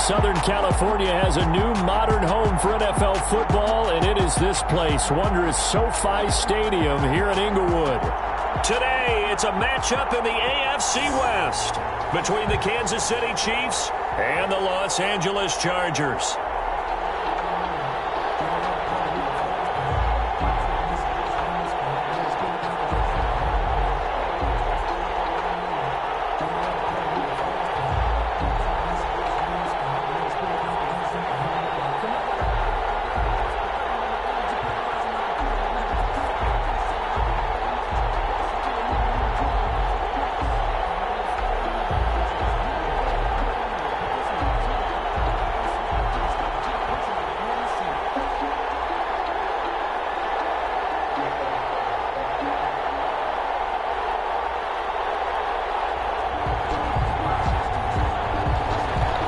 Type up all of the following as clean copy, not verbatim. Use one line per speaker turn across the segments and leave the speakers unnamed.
Southern California has a new modern home for NFL football, and it is this place, wondrous SoFi Stadium here in Inglewood. Today, it's a matchup in the AFC West between the Kansas City Chiefs and the Los Angeles Chargers.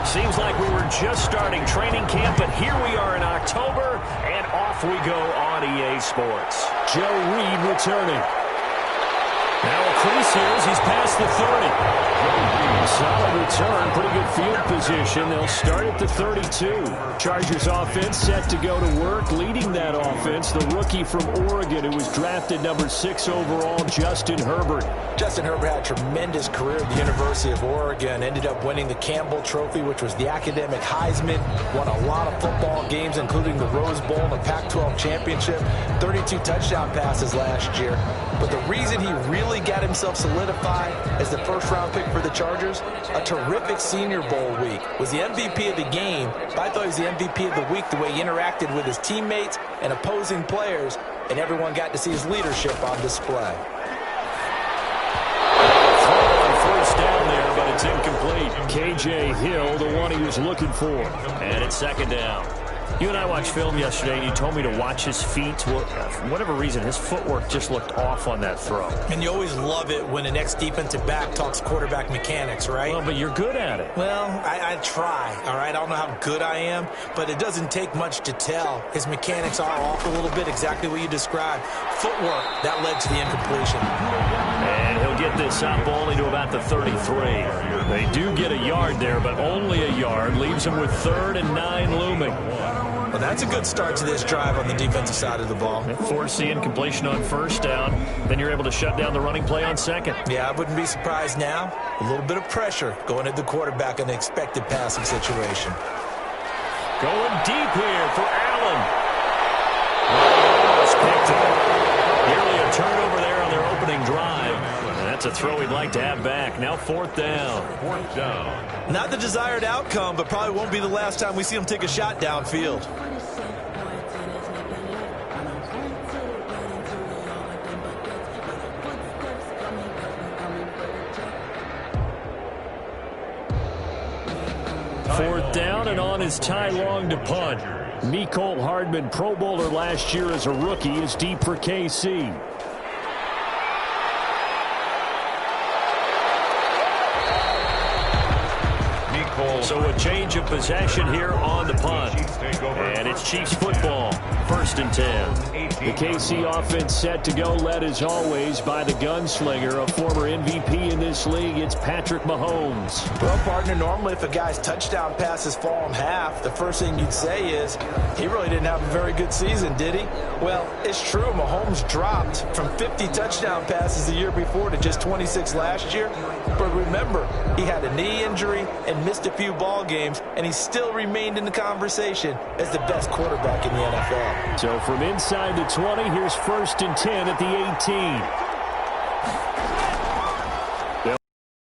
Seems like we were just starting training camp, but here we are in October, and off we go on EA Sports. Joe Reed returning. Now a crease here as he's past the 30. Solid return, pretty good field position. They'll start at the 32. Chargers offense set to go to work. Leading that offense, the rookie from Oregon who was drafted number 6 overall, Justin Herbert.
Justin Herbert had a tremendous career at the University of Oregon. Ended up winning the Campbell Trophy, which was the academic Heisman. Won a lot of football games, including the Rose Bowl and the Pac-12 championship. 32 touchdown passes last year. But the reason he really got himself solidified as the first-round pick for the Chargers, a terrific Senior Bowl week. Was the MVP of the game, but I thought he was the MVP of the week the way he interacted with his teammates and opposing players, and everyone got to see his leadership on display.
First down there, but it's incomplete. KJ Hill, the one he was looking for. And it's second down. You and I watched film yesterday, and you told me to watch his feet. For whatever reason, his footwork just looked off on that throw.
And you always love it when an ex-defensive back talks quarterback mechanics, right?
Well, but you're good at it.
Well, I try, all right? I don't know how good I am, but it doesn't take much to tell. His mechanics are off a little bit, exactly what you described. Footwork, that led to the incompletion.
And he'll get this up only to about the 33. They do get a yard there, but only a yard. Leaves them with 3rd and 9 looming.
Well, that's a good start to this drive on the defensive side of the ball.
Force the incompletion on first down. Then you're able to shut down the running play on second.
Yeah, I wouldn't be surprised now. A little bit of pressure going at the quarterback in the expected passing situation.
Going deep here for Allen. Almost picked up. Nearly a turnover there on their opening drive. And that's a throw he'd like to have back. Now 4th down. 4th down.
Not the desired outcome, but probably won't be the last time we see him take a shot downfield.
Fourth down, and on is Ty Long to punt. Mecole Hardman, Pro Bowler last year as a rookie, is deep for KC. So a change of possession here on the punt. And it's Chiefs football. 1st and 10. The KC offense set to go, led as always by the gunslinger, a former MVP in this league. It's Patrick Mahomes.
Well, partner, normally if a guy's touchdown passes fall in half, the first thing you'd say is, he really didn't have a very good season, did he? Well, it's true. Mahomes dropped from 50 touchdown passes the year before to just 26 last year. But remember, he had a knee injury and missed a few ball games, and he still remained in the conversation as the best quarterback in the NFL.
So from inside the 20, here's 1st and 10 at the 18.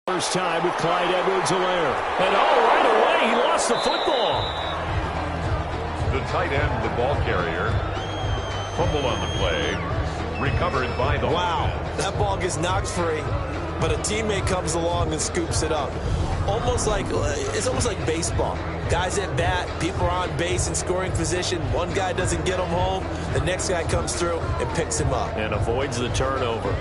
First time with Clyde Edwards-Helaire. And right away, he lost the football.
The tight end, the ball carrier, fumble on the play, recovered by the...
Wow, that ball gets knocked free, but a teammate comes along and scoops it up. It's almost like baseball. Guys at bat, people are on base in scoring position. One guy doesn't get him home. The next guy comes through and picks him up.
And avoids the turnover.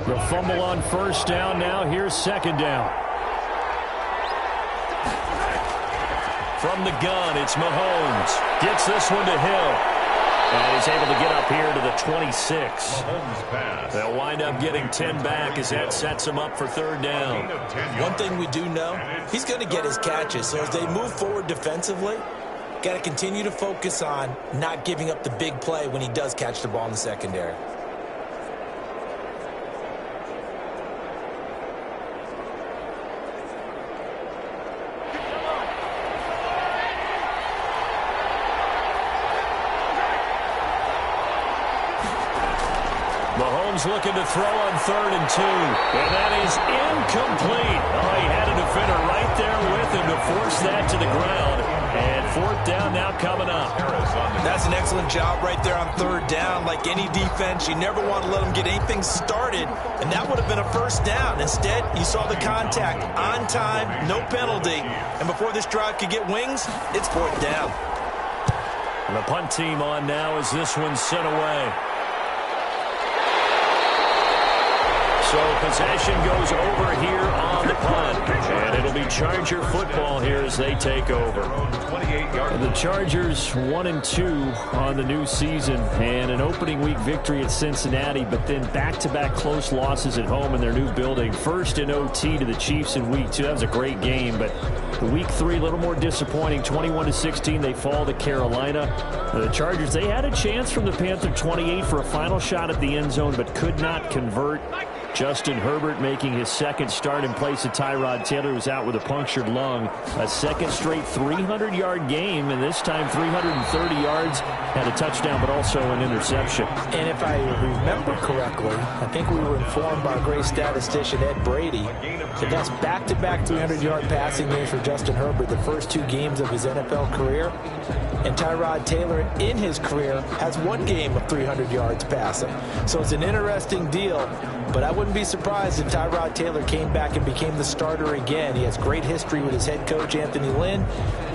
The fumble on first down. Now here's second down. From the gun, it's Mahomes. Gets this one to Hill. And he's able to get up here to the 26. They'll wind up getting 10 back as that sets him up for third down.
One thing we do know, he's going to get his catches. So as they move forward defensively, got to continue to focus on not giving up the big play when he does catch the ball in the secondary.
Mahomes looking to throw on 3rd and 2. And that is incomplete. Oh, he had a defender right there with him to force that to the ground. And 4th down now coming up.
That's an excellent job right there on 3rd down. Like any defense, you never want to let them get anything started. And that would have been a 1st down. Instead, you saw the contact on time, no penalty. And before this drive could get wings, it's 4th down.
And the punt team on now as this one's sent away. So possession goes over here on the punt. And it'll be Charger football here as they take over. The Chargers 1-2 on the new season. And an opening week victory at Cincinnati. But then back-to-back close losses at home in their new building. First in OT to the Chiefs in week 2. That was a great game. But the week 3 a little more disappointing. 21-16 they fall to Carolina. The Chargers, they had a chance from the Panther 28 for a final shot at the end zone. But could not convert. Justin Herbert making his 2nd start in place of Tyrod Taylor, who's out with a punctured lung. A 2nd straight 300-yard game, and this time 330 yards. Had a touchdown, but also an interception.
And if I remember correctly, I think we were informed by great statistician Ed Brady that that's back-to-back 300-yard passing games for Justin Herbert, the first 2 games of his NFL career. And Tyrod Taylor, in his career, has 1 game of 300 yards passing. So it's an interesting deal. But I wouldn't be surprised if Tyrod Taylor came back and became the starter again. He has great history with his head coach, Anthony Lynn.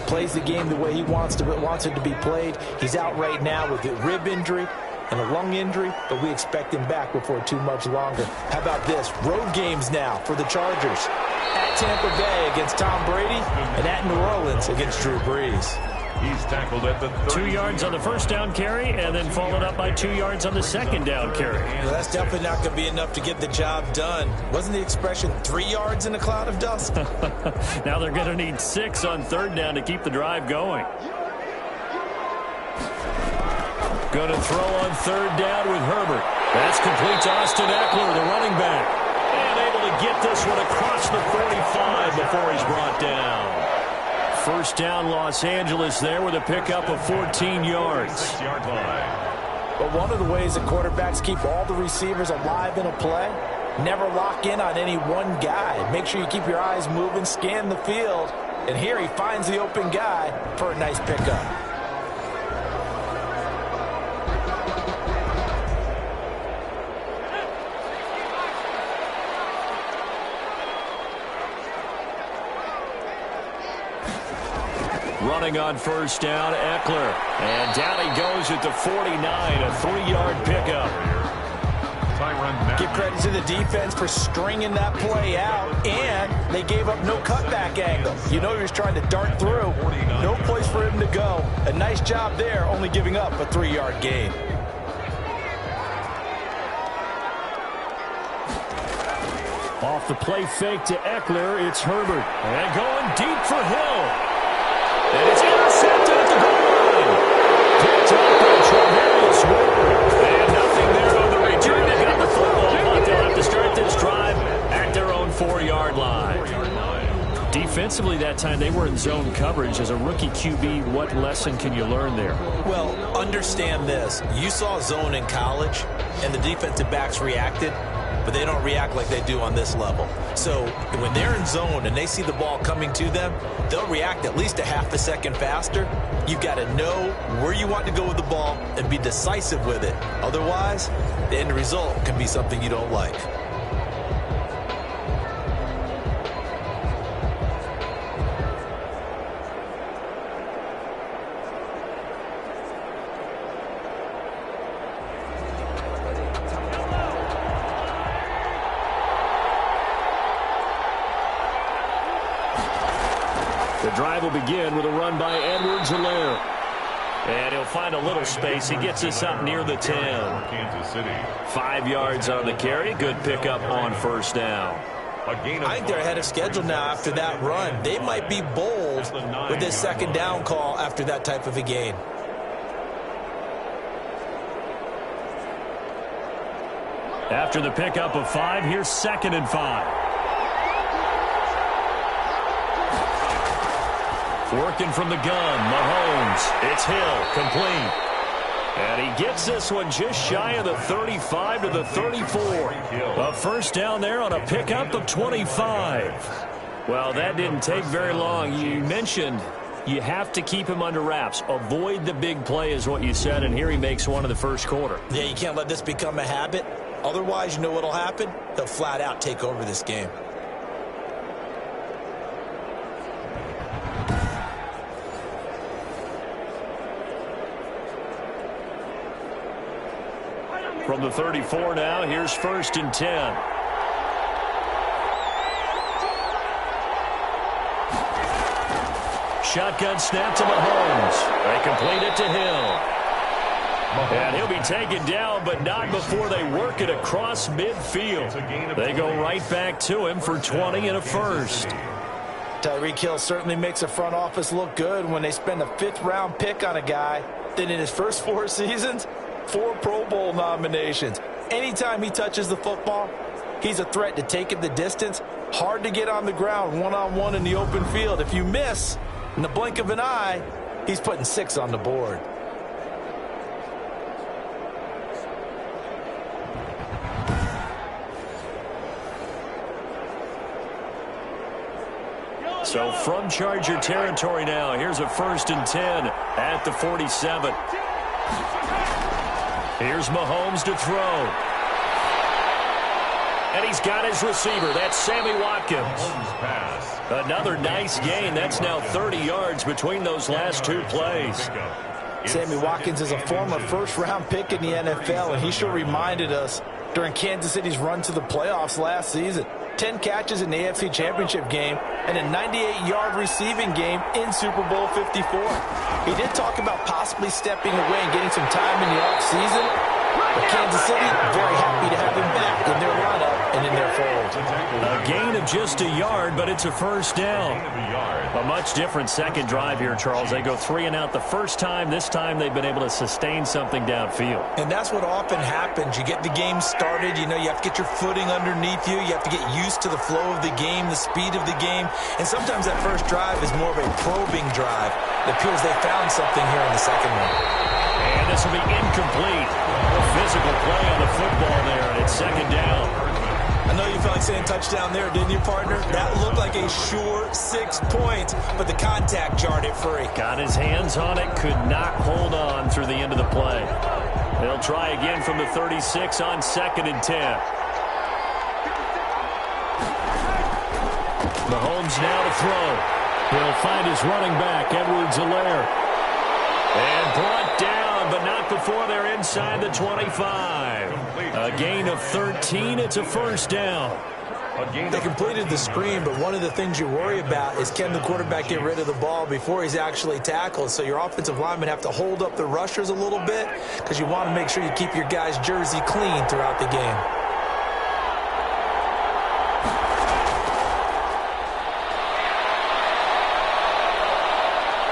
Plays the game the way he wants it to be played. He's out right now with a rib injury and a lung injury, but we expect him back before too much longer. How about this? Road games now for the Chargers. At Tampa Bay against Tom Brady and at New Orleans against Drew Brees.
He's tackled at the 30.
2 yards on the 1st down carry, and then followed up by 2 yards on the 2nd down carry.
Well, that's definitely not going to be enough to get the job done. Wasn't the expression 3 yards in a cloud of dust?
Now they're going to need 6 on 3rd down to keep the drive going. Going to throw on 3rd down with Herbert. That's complete to Austin Eckler, the running back. And able to get this one across the 45 before he's brought down. 1st down Los Angeles there with a pickup of 14 yards.
6-yard line.
But one of the ways that quarterbacks keep all the receivers alive in a play, never lock in on any one guy. Make sure you keep your eyes moving, scan the field. And here he finds the open guy for a nice pickup.
Running on 1st down, Eckler. And down he goes at the 49, a 3-yard pickup.
Give credit to the defense for stringing that play out, and they gave up no cutback angle. You know he was trying to dart through. No place for him to go. A nice job there, only giving up a 3-yard gain.
Off the play fake to Eckler, it's Herbert. And going deep for Hill. And it's intercepted at the goal line. Picked up by Travarius Ward. And nothing there on the return. They got the football, but they'll have to start this drive at their own 4-yard line. Defensively that time, they were in zone coverage. As a rookie QB, what lesson can you learn there?
Well, understand this. You saw zone in college, and the defensive backs reacted, but they don't react like they do on this level. So when they're in zone and they see the ball coming to them, they'll react at least a half a second faster. You've got to know where you want to go with the ball and be decisive with it. Otherwise, the end result can be something you don't like.
The drive will begin with a run by Edwards-Helaire. And he'll find a little space. He gets us up near the 10.
Kansas City.
5 yards on the carry. Good pickup on first down.
I think they're ahead of schedule now after that run. They might be bold with this second down call after that type of a gain.
After the pickup of 5, here's 2nd and 5. Working from the gun, Mahomes. It's Hill, complete. And he gets this one just shy of the 35 to the 34. A first down there on a pickup of 25. Well, that didn't take very long. You mentioned you have to keep him under wraps. Avoid the big play is what you said, and here he makes one in the first quarter.
Yeah, you can't let this become a habit. Otherwise, you know what will happen? They'll flat out take over this game.
From the 34 now, here's 1st and 10. Shotgun snap to Mahomes. They complete it to Hill. And he'll be taken down, but not before they work it across midfield. They go right back to him for 20 and a first.
Tyreek Hill certainly makes the front office look good when they spend a 5th-round pick on a guy. Then in his first 4 seasons, 4 Pro Bowl nominations. Anytime he touches the football, he's a threat to take it the distance. Hard to get on the ground one-on-one in the open field. If you miss, in the blink of an eye, he's putting 6 on the board.
So from Charger territory now, here's a 1st and 10 at the 47. Here's Mahomes to throw. And he's got his receiver. That's Sammy Watkins. Another nice gain. That's now 30 yards between those last 2 plays.
Sammy Watkins is a former first-round pick in the NFL, and he sure reminded us during Kansas City's run to the playoffs last season. 10 catches in the AFC Championship game and a 98-yard receiving game in Super Bowl 54. He did talk about possibly stepping away and getting some time in the offseason, but Kansas City very happy to have him back in their lineup and in their fold.
A gain of just a yard, but it's a first down. A much different second drive here, Charles. They go 3 and out the first time. This time they've been able to sustain something downfield.
And that's what often happens. You get the game started. You know, you have to get your footing underneath you. You have to get used to the flow of the game, the speed of the game. And sometimes that first drive is more of a probing drive. It appears they found something here in the second one.
And this will be incomplete. A physical play on the football there, and it's 2nd down.
I know you felt like saying touchdown there, didn't you, partner? That looked like a sure 6 points, but the contact jarred it free.
Got his hands on it, could not hold on through the end of the play. They'll try again from the 36 on 2nd and 10. Mahomes now to throw. He'll find his running back, Edwards-Helaire. And brought down, but not before they're inside the 25. A gain of 13. It's a first down.
They completed the screen, but one of the things you worry about is can the quarterback get rid of the ball before he's actually tackled. So your offensive linemen have to hold up the rushers a little bit because you want to make sure you keep your guy's jersey clean throughout the game.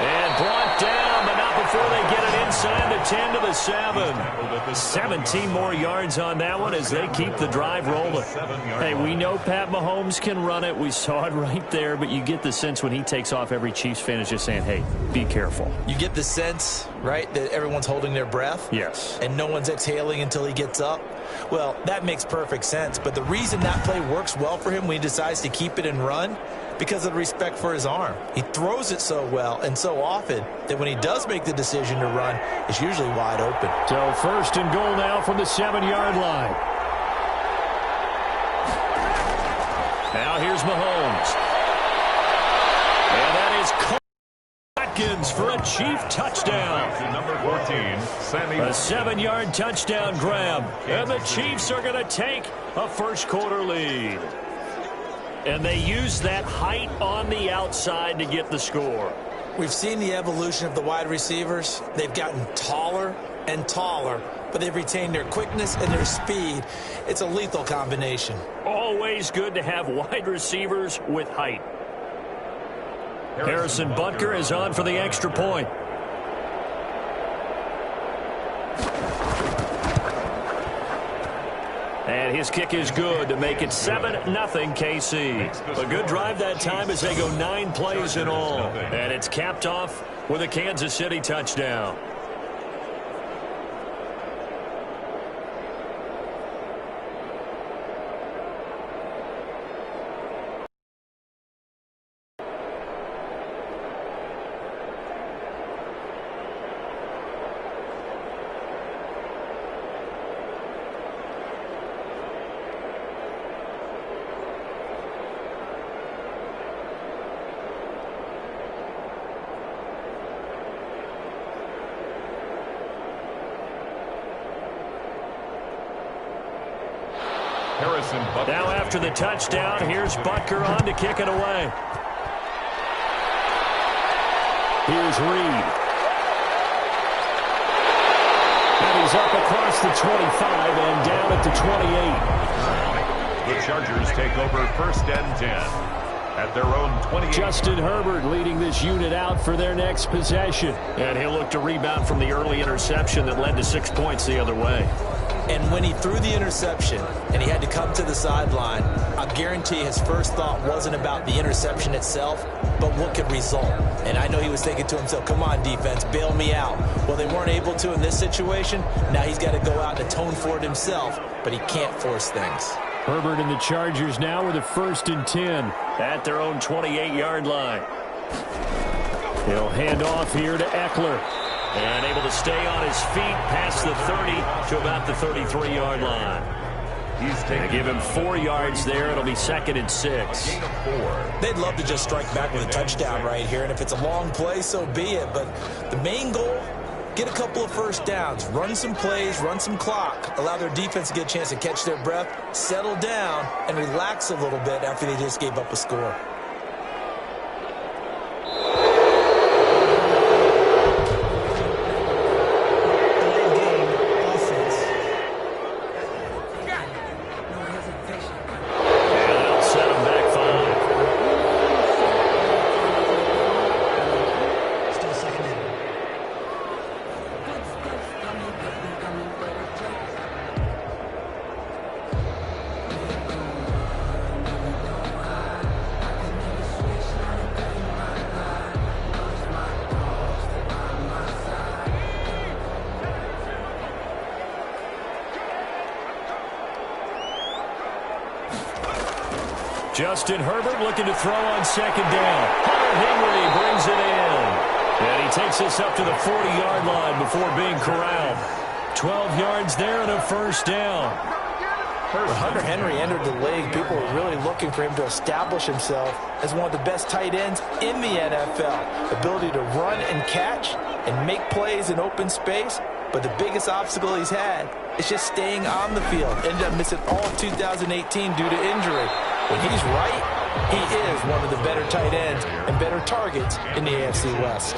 And brought down, but not before they get it inside the 10 to the 7. 17 more yards on that one as they keep the drive rolling. Hey, we know Pat Mahomes can run it. We saw it right there, but you get the sense when he takes off, every Chiefs fan is just saying, hey, be careful.
You get the sense, right, that everyone's holding their breath?
Yes.
And no one's exhaling until he gets up? Well, that makes perfect sense. But the reason that play works well for him when he decides to keep it and run, because of the respect for his arm. He throws it so well and so often that when he does make the decision to run, it's usually wide open.
So 1st and goal now from the 7-yard line. Now here's Mahomes. And that is Watkins for a Chief touchdown.
Number 14, Sammy.
A 7-yard touchdown grab. And the Chiefs are going to take a first quarter lead. And they use that height on the outside to get the score.
We've seen the evolution of the wide receivers. They've gotten taller and taller, but they've retained their quickness and their speed. It's a lethal combination.
Always good to have wide receivers with height. Harrison Butker is on for the extra point. And his kick is good to make it 7-0 KC. A good drive that time as they go 9 plays in all. And it's capped off with a Kansas City touchdown. Now after the touchdown, here's Butker on to kick it away. Here's Reed. And he's up across the 25 and down at the 28.
The Chargers take over 1st and 10 at their own 28.
Justin Herbert leading this unit out for their next possession. And he'll look to rebound from the early interception that led to 6 points the other way.
And when he threw the interception and he had to come to the sideline, I guarantee his first thought wasn't about the interception itself, but what could result. And I know he was thinking to himself, come on, defense, bail me out. Well, they weren't able to in this situation. Now he's got to go out and atone for it himself, but he can't force things.
Herbert and the Chargers now with a 1st and 10 at their own 28-yard line. He'll hand off here to Eckler. And able to stay on his feet past the 30 to about the 33-yard line. He's going to give him 4 yards there. It'll be 2nd and 6.
They'd love to just strike back with a touchdown right here. And if it's a long play, so be it. But the main goal, get a couple of first downs, run some plays, run some clock, allow their defense to get a chance to catch their breath, settle down, and relax a little bit after they just gave up a score.
Justin Herbert looking to throw on 2nd down. Hunter Henry brings it in. And he takes this up to the 40-yard line before being corralled. 12 yards there and a 1st down.
When Hunter Henry entered the league, people were really looking for him to establish himself as one of the best tight ends in the NFL. Ability to run and catch and make plays in open space. But the biggest obstacle he's had is just staying on the field. Ended up missing all of 2018 due to injury. When he's right, he is one of the better tight ends and better targets in the AFC West.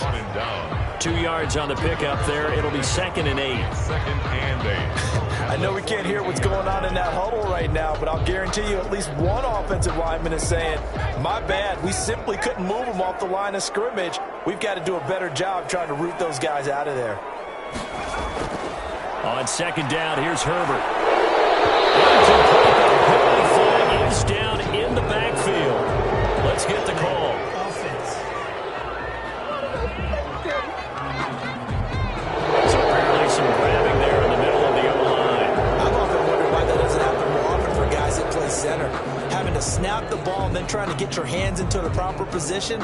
2 yards on the pickup there. It'll be 2nd and 8.
2nd and 8.
I know we can't hear what's going on in that huddle right now, but I'll guarantee you at least one offensive lineman is saying, my bad, we simply couldn't move them off the line of scrimmage. We've got to do a better job trying to root those guys out of there.
On 2nd down, here's Herbert. Penalty flag is down in the backfield. Let's get the call. So apparently some grabbing there in the middle of the O-line.
I've often wondered why that doesn't happen more often for guys that play center. Having to snap the ball and then trying to get your hands into the proper position,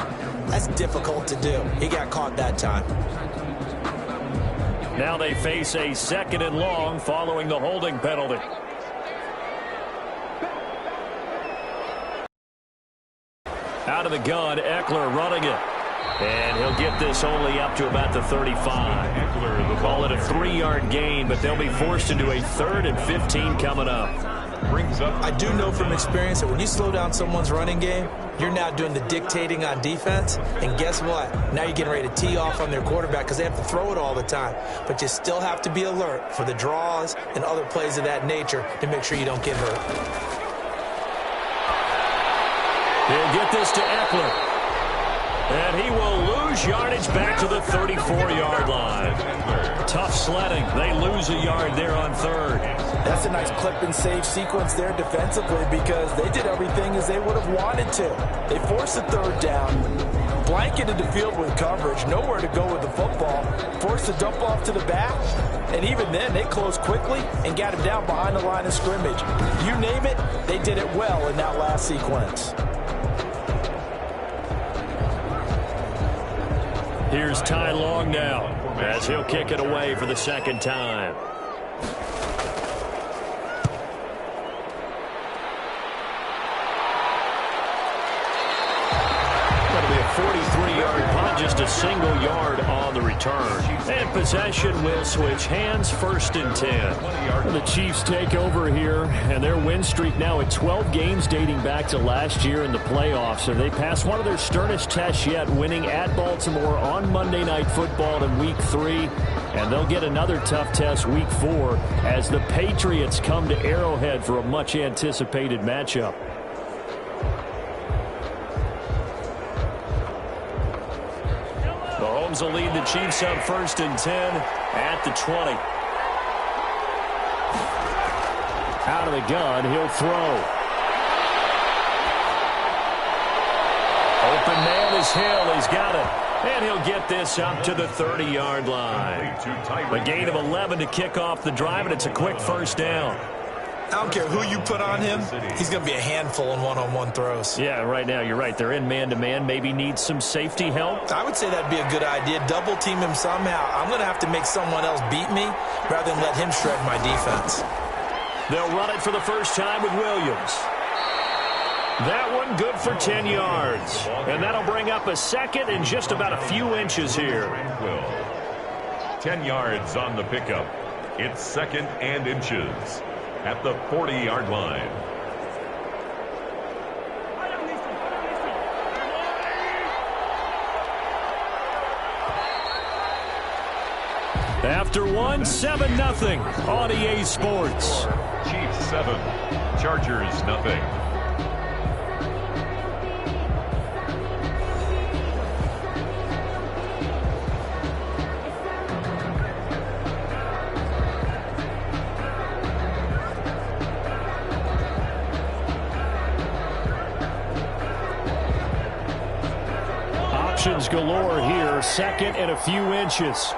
that's difficult to do. He got caught that time.
Now they face a 2nd and long following the holding penalty. Out of the gun, Eckler running it. And he'll get this only up to about the 35. We'll call it a 3-yard gain, but they'll be forced into a 3rd and 15 coming up.
brings up.
I do know from experience that when you slow down someone's running game, you're now doing the dictating on defense. And guess what? Now you're getting ready to tee off on their quarterback because they have to throw it all the time. But you still have to be alert for the draws and other plays of that nature to make sure you don't get hurt.
He'll get this to Eckler. And he will lose yardage back to the 34-yard line. Tough sledding. They lose a yard there on third.
That's a nice clip and save sequence there defensively because they did everything as they would have wanted to. They forced the third down, blanketed the field with coverage, nowhere to go with the football, forced the dump off to the back, and even then they closed quickly and got him down behind the line of scrimmage. You name it, they did it well in that last sequence.
Here's Ty Long now as he'll kick it away for the second time. That'll be a 43-yard punt, just a single yard on the return. And possession will switch hands, 1st and 10.
Well, the Chiefs take over here, and their win streak now at 12 games dating back to last year in the playoffs. So they passed one of their sternest tests yet, winning at Baltimore on Monday Night Football in Week 3. And they'll get another tough test Week 4 as the Patriots come to Arrowhead for a much-anticipated matchup.
Mahomes will lead the Chiefs up 1st and 10 at the 20.
Out of the gun, he'll throw.
Open man is Hill. He's got it. And he'll get this up to the 30-yard line. A gain of 11 to kick off the drive, and it's a quick 1st down.
I don't care who you put on him, he's going to be a handful in one-on-one throws.
Yeah, right now you're right. They're in man-to-man. Maybe needs some safety help.
I would say that'd be a good idea. Double team him somehow. I'm going to have to make someone else beat me rather than let him shred my defense.
They'll run it for the first time with Williams. That one good for 10 yards. And that'll bring up a second and just about a few inches here.
10 yards on the pickup. It's 2nd and inches at the 40-yard line.
After one, 7-0 on EA Sports.
Chiefs 7, Chargers 0.
Options galore here, 2nd and a few inches.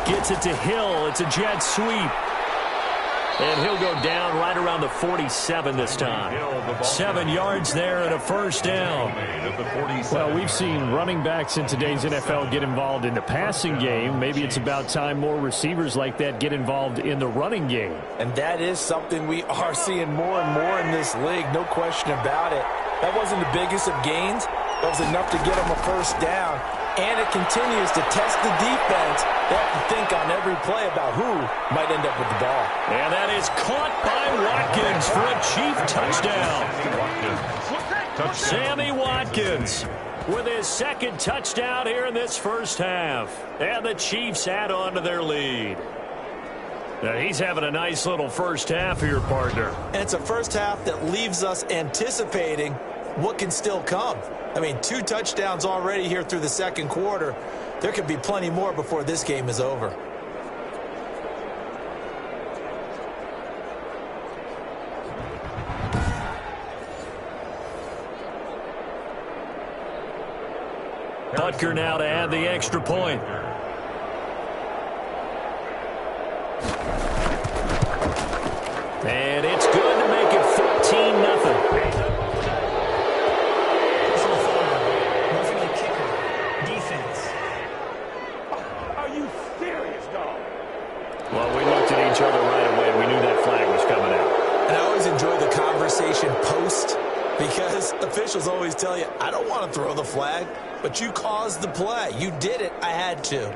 Gets it to Hill. It's a jet sweep. And he'll go down right around the 47 this time. 7 yards there and a 1st down.
Well, we've seen running backs in today's NFL get involved in the passing game. Maybe it's about time more receivers like that get involved in the running game.
And that is something we are seeing more and more in this league, no question about it. That wasn't the biggest of gains. That was enough to get them a 1st down. And it continues to test the defense. They have to think on every play about who might end up with the ball.
And that is caught by Watkins for a Chief touchdown. Sammy Watkins with his 2nd touchdown here in this 1st half. And the Chiefs add on to their lead. Now he's having a nice little 1st half here, partner.
And it's a 1st half that leaves us anticipating what can still come. I mean, 2 touchdowns already here through the 2nd quarter. There could be plenty more before this game is over.
Butker now to add the extra point. And it's good to make it 14-0. Well, we looked at each other right away. We knew that flag was coming out.
And I always enjoy the conversation post because officials always tell you, I don't want to throw the flag, but you caused the play. You did it. I had to.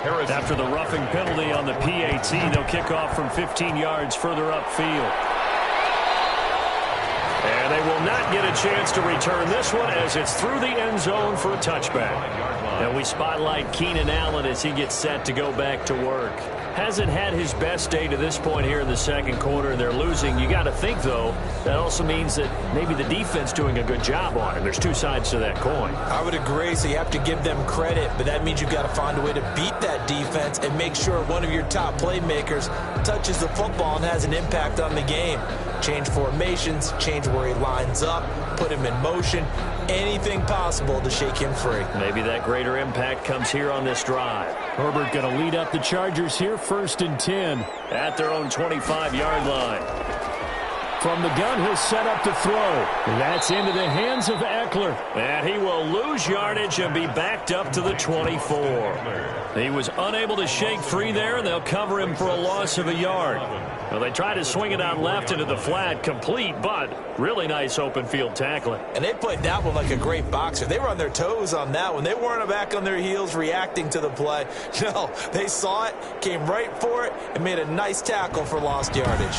After the roughing penalty on the PAT, they'll kick off from 15 yards further upfield. And they will not get a chance to return this one as it's through the end zone for a touchback. And we spotlight Keenan Allen as he gets set to go back to work. Hasn't had his best day to this point here in the second quarter, and they're losing. You got to think, though, that also means that maybe the defense doing a good job on him. There's two sides to that coin.
I would agree, so you have to give them credit, but that means you've got to find a way to beat that defense and make sure one of your top playmakers touches the football and has an impact on the game. Change formations, change where he lines up, put him in motion, anything possible to shake him free.
Maybe that greater impact comes here on this drive. Herbert going to lead up the Chargers here, 1st and 10 at their own 25-yard line. From the gun, he'll set up to throw. That's into the hands of Eckler. And he will lose yardage and be backed up to the 24. He was unable to shake free there, and they'll cover him for a loss of a yard. Well, they try to swing it out left into the flat, complete, but really nice open field tackling.
And they played that one like a great boxer. They were on their toes on that one. They weren't back on their heels reacting to the play. No, they saw it, came right for it, and made a nice tackle for lost yardage.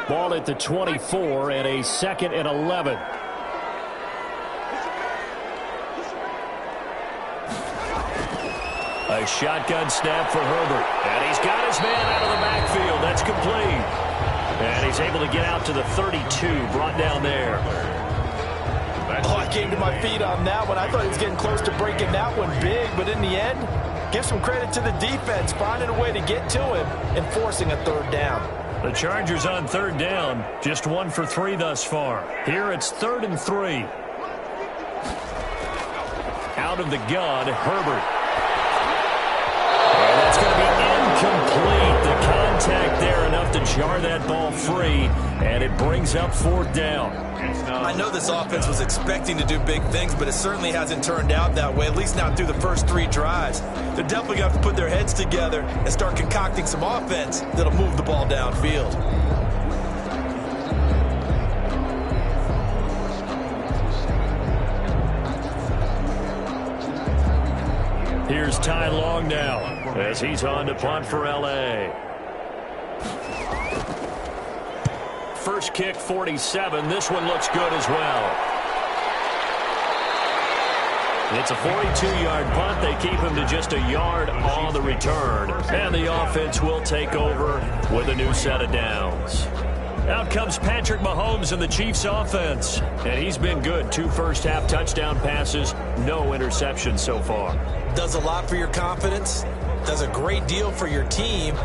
Ball at the 24 and a 2nd and 11. A shotgun snap for Herbert. And he's got his man out of the backfield. That's complete. And he's able to get out to the 32, brought down there.
Oh, I came to my feet on that one. I thought he was getting close to breaking that one big, but in the end, give some credit to the defense, finding a way to get to him and forcing a 3rd down.
The Chargers on 3rd down, just 1 for 3 thus far. Here it's 3rd and 3. Out of the gun, Herbert. And that's going to be incomplete. The contact there enough to jar that ball free, and it brings up 4th down.
I know this offense was expecting to do big things, but it certainly hasn't turned out that way, at least not through the first 3 drives. They're definitely going to have to put their heads together and start concocting some offense that'll move the ball downfield.
Here's Ty Long now as he's on to punt for L.A. First kick, 47. This one looks good as well. It's a 42-yard punt. They keep him to just a yard on the return. And the offense will take over with a new set of downs. Out comes Patrick Mahomes and the Chiefs offense. And he's been good. 2 first-half touchdown passes, no interceptions so far.
Does a lot for your confidence. Does a great deal for your team.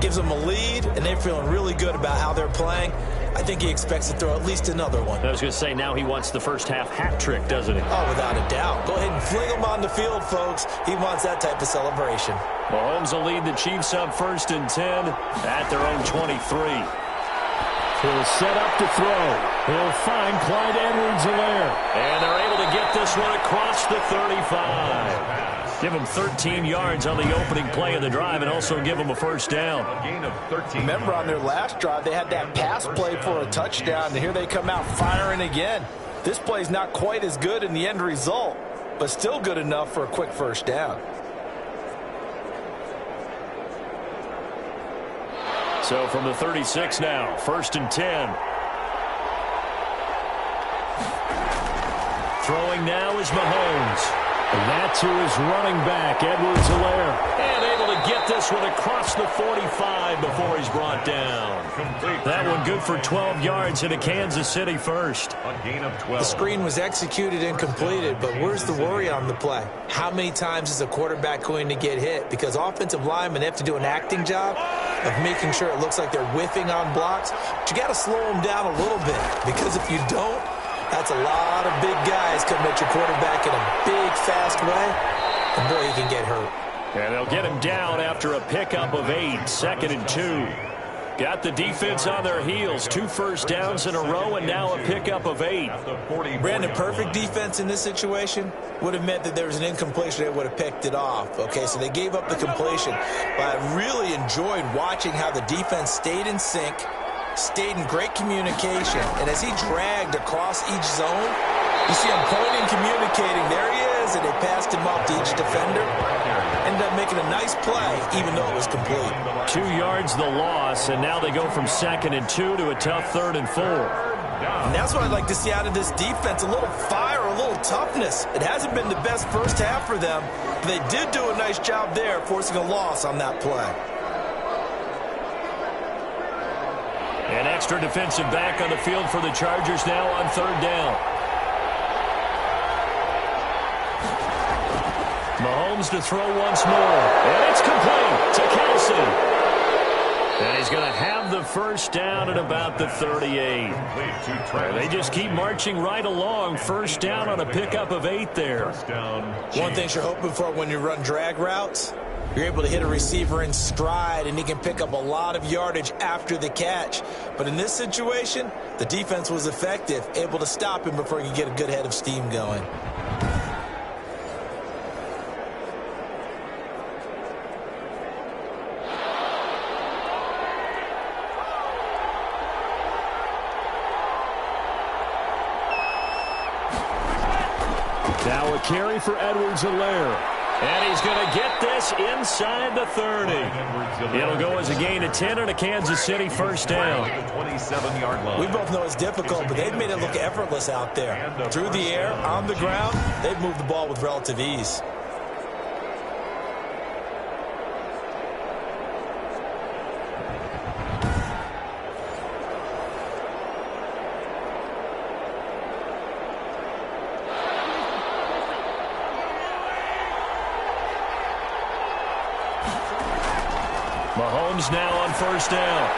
Gives them a lead, and they're feeling really good about how they're playing. I think he expects to throw at least another one.
I was going to say, now he wants the first-half hat trick, doesn't he?
Oh, without a doubt. Go ahead and fling him on the field, folks. He wants that type of celebration.
Mahomes will lead the Chiefs up 1st and 10 at their own 23. He'll set up to throw. He'll find Clyde Edwards-Helaire. And they're able to get this one across the 35. Give him 13 yards on the opening play of the drive and also give him a first down.
A gain of 13.
Remember, on their last drive, they had that pass play for a touchdown, and here they come out firing again. This play's not quite as good in the end result, but still good enough for a quick first down.
So from the 36 now, 1st and 10. Throwing now is Mahomes. And that's who is running back, Edwards-Helaire. And able to get this one across the 45 before he's brought down. That one good for 12 yards into Kansas City first.
A gain of 12.
The screen was executed and completed, but where's the worry on the play? How many times is a quarterback going to get hit? Because offensive linemen have to do an acting job of making sure it looks like they're whiffing on blocks. But you got to slow them down a little bit, because if you don't, that's a lot of big guys coming at your quarterback in a big, fast way. And boy, he can get hurt.
And they'll get him down after a pickup of 8, 2nd and 2. Got the defense on their heels. 2 first downs in a row and now a pickup of 8.
Brandon, perfect defense in this situation would have meant that there was an incompletion. They would have picked it off. Okay, so they gave up the completion. But I really enjoyed watching how the defense stayed in sync, stayed in great communication. And as he dragged across each zone, you see him pointing, communicating. There he is, and they passed him up to each defender. Ended up making a nice play, even though it was complete.
2 yards the loss, and now they go from 2nd and 2 to a tough 3rd and 4.
And that's what I'd like to see out of this defense, a little fire, a little toughness. It hasn't been the best first half for them, but they did do a nice job there, forcing a loss on that play.
An extra defensive back on the field for the Chargers now on 3rd down. Mahomes to throw once more, and it's complete to Kelsey. And he's going to have the first down at about the 38. They just keep marching right along. First down on a pickup of 8 there.
One thing you're hoping for when you run drag routes, you're able to hit a receiver in stride, and he can pick up a lot of yardage after the catch. But in this situation, the defense was effective, able to stop him before he could get a good head of steam going.
Now a carry for Edwards-Helaire. And he's going to get this inside the 30. It'll go as a gain of 10 and a Kansas City first down.
We both know it's difficult, but they've made it look effortless out there. Through the air, on the ground, they've moved the ball with relative ease.
Mahomes now on first down.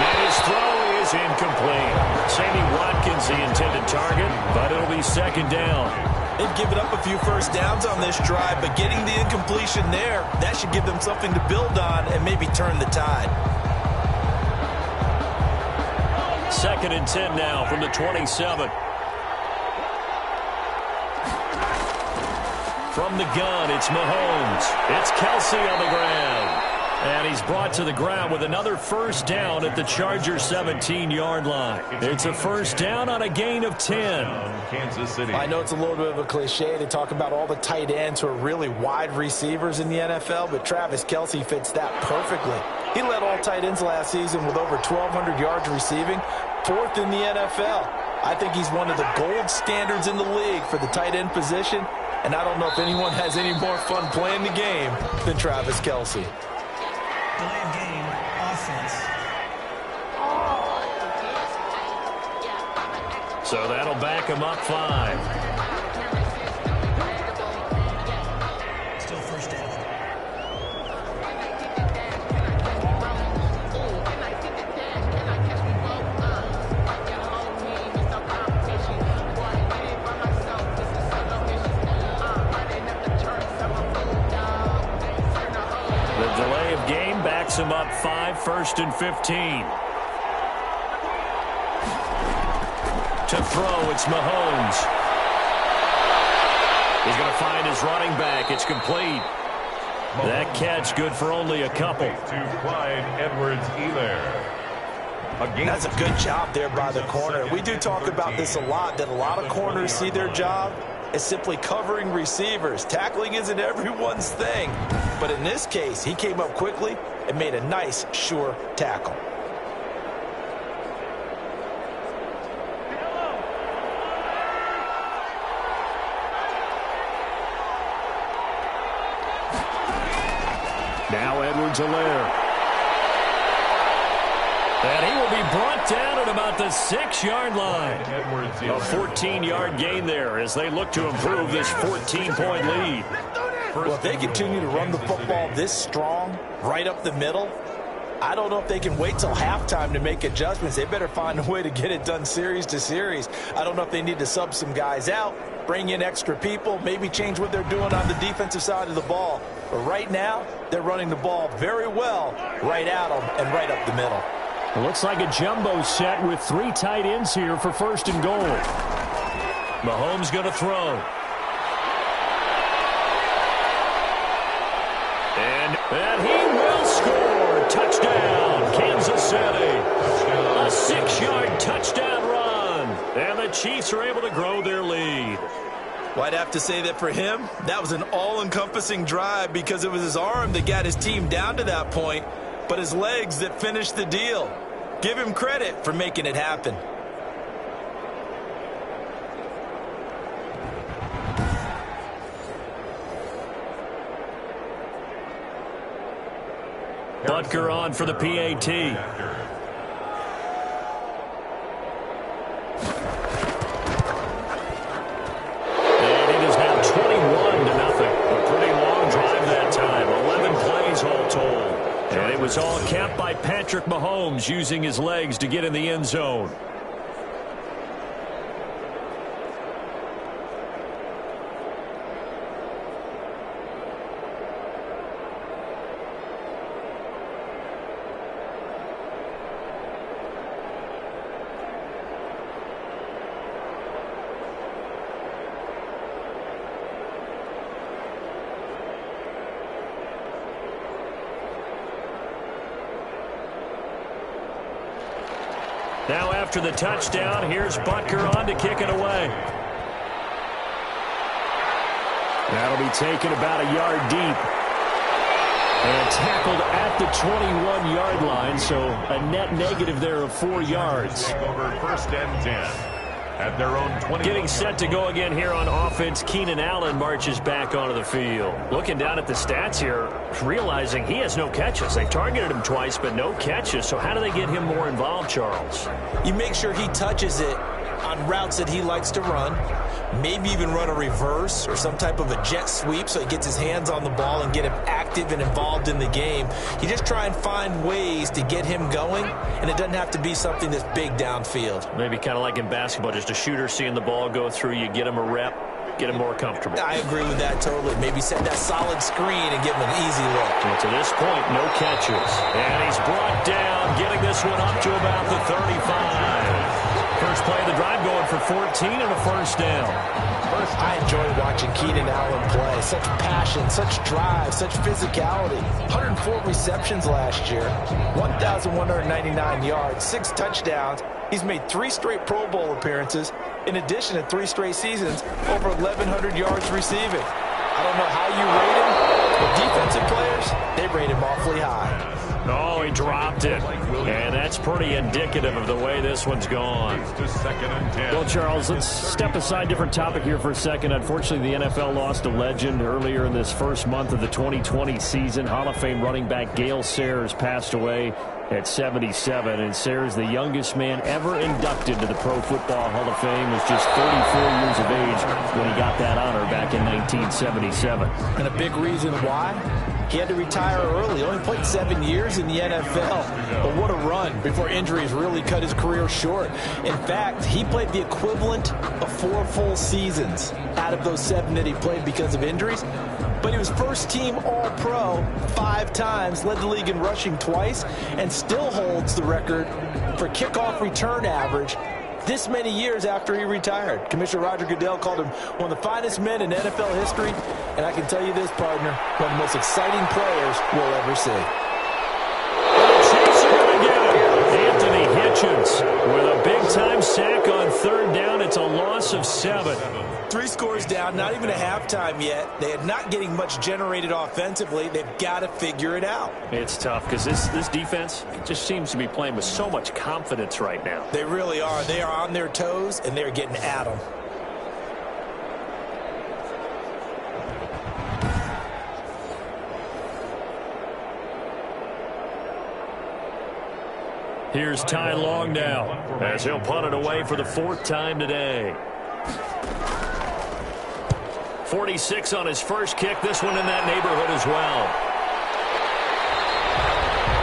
And his throw is incomplete. Sammy Watkins the intended target, but it'll be 2nd down.
They've given up a few first downs on this drive, but getting the incompletion there, that should give them something to build on and maybe turn the tide.
2nd and 10 now from the 27. From the gun, it's Mahomes. It's Kelsey on the ground. And he's brought to the ground with another first down at the Chargers' 17-yard line. It's a first down on a gain of 10.
Kansas City.
I know it's a little bit of a cliche to talk about all the tight ends who are really wide receivers in the NFL, but Travis Kelsey fits that perfectly. He led all tight ends last season with over 1,200 yards receiving, 4th in the NFL. I think he's one of the gold standards in the league for the tight end position, and I don't know if anyone has any more fun playing the game than Travis Kelsey.
Delay of game, offense.
So that'll back him up 5.
Still first down.
The delay of game backs him up 5, 1st and 15. To throw, it's Mahomes. He's going to find his running back. It's complete. That catch good for only a couple.
To Clyde Edwards-Helaire.
That's a good job there by the corner. We do talk about this a lot, that a lot of corners see their job as simply covering receivers. Tackling isn't everyone's thing. But in this case, he came up quickly and made a nice, sure tackle.
Now Edwards-Helaire. And he will be brought down at about the 6-yard line. A 14-yard gain there as they look to improve this 14-point lead.
Well, if they continue to run the football this strong, right up the middle, I don't know if they can wait till halftime to make adjustments. They better find a way to get it done series to series. I don't know if they need to sub some guys out, bring in extra people, maybe change what they're doing on the defensive side of the ball. But right now, they're running the ball very well right at them and right up the middle.
It looks like a jumbo set with 3 tight ends here for 1st and goal. Mahomes going to throw. And he will score. Touchdown, Kansas City. A
Chiefs are able to grow their lead.
Well, I'd have to say that for him, that was an all-encompassing drive because it was his arm that got his team down to that point, but his legs that finished the deal. Give him credit for making it happen.
Butker on for the PAT. And it is now 21-0. A pretty long drive that time. 11 plays all told. And it was all capped by Patrick Mahomes using his legs to get in the end zone. Now after the touchdown, here's Butker on to kick it away. That'll be taken about a yard deep. And tackled at the 21-yard line, so a net negative there of 4 yards.
Take over 1st and 10. At their own 20.
Getting set to go again here on offense, Keenan Allen marches back onto the field. Looking down at the stats here, realizing he has no catches. They've targeted him twice, but no catches. So how do they get him more involved, Charles?
You make sure he touches it on routes that he likes to run, maybe even run a reverse or some type of a jet sweep so he gets his hands on the ball and get him active and involved in the game. You just try and find ways to get him going, and it doesn't have to be something that's big downfield.
Maybe kind of like in basketball, just a shooter seeing the ball go through, you get him a rep, get him more comfortable.
I agree with that totally. Maybe set that solid screen and give him an easy look.
And to this point, no catches. And he's brought down, getting this one up to about the 35. First play of the drive going for 14 and a first down.
I enjoy watching Keenan Allen play. Such passion, such drive, such physicality. 104 receptions last year, 1,199 yards, 6 touchdowns. He's made 3 straight Pro Bowl appearances, in addition to 3 straight seasons, over 1,100 yards receiving. I don't know how you rate him, but defensive players, they rate him awfully high.
Oh, he dropped it. And that's pretty indicative of the way this one's gone.
Well, Charles, let's step aside, different topic here for a second. Unfortunately, the NFL lost a legend earlier in this first month of the 2020 season. Hall of Fame running back Gale Sayers passed away at 77. And Sayers, the youngest man ever inducted to the Pro Football Hall of Fame, was just 34 years of age when he got that honor back in 1977.
And a big reason why? He had to retire early. Only played 7 years in the NFL. But what a run before injuries really cut his career short. In fact, he played the equivalent of 4 full seasons out of those 7 that he played because of injuries. But he was first-team All-Pro 5 times, led the league in rushing twice, and still holds the record for kickoff return average this many years after he retired. Commissioner Roger Goodell called him one of the finest men in NFL history, and I can tell you this, partner, one of the most exciting players we'll ever see.
Chiefs are going to get him. Anthony Hitchens with a big-time sack on 3rd down. It's a loss of 7.
3 scores down, not even a halftime yet. They are not getting much generated offensively. They've got to figure it out.
It's tough because this defense just seems to be playing with so much confidence right now.
They really are. They are on their toes, and they're getting at them.
Here's Ty Long now as he'll punt it away for the 4th time today. 46 on his first kick. This one in that neighborhood as well.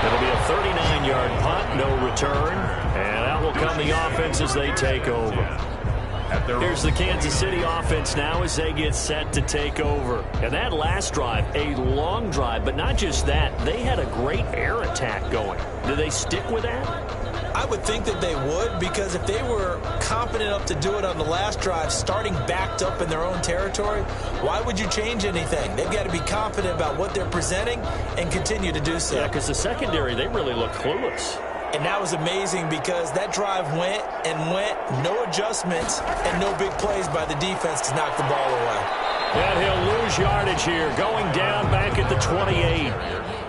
It'll be a 39-yard punt, no return. And out will come the offense as they take over. Here's the Kansas City offense now as they get set to take over. And that last drive, a long drive, but not just that. They had a great air attack going. Do they stick with that?
I would think that they would, because if they were confident enough to do it on the last drive, starting backed up in their own territory, why would you change anything? They've got to be confident about what they're presenting and continue to do so.
Yeah, because the secondary, they really look clueless.
And that was amazing because that drive went and went, no adjustments, and no big plays by the defense to knock the ball away.
And he'll lose yardage here, going down back at the 28.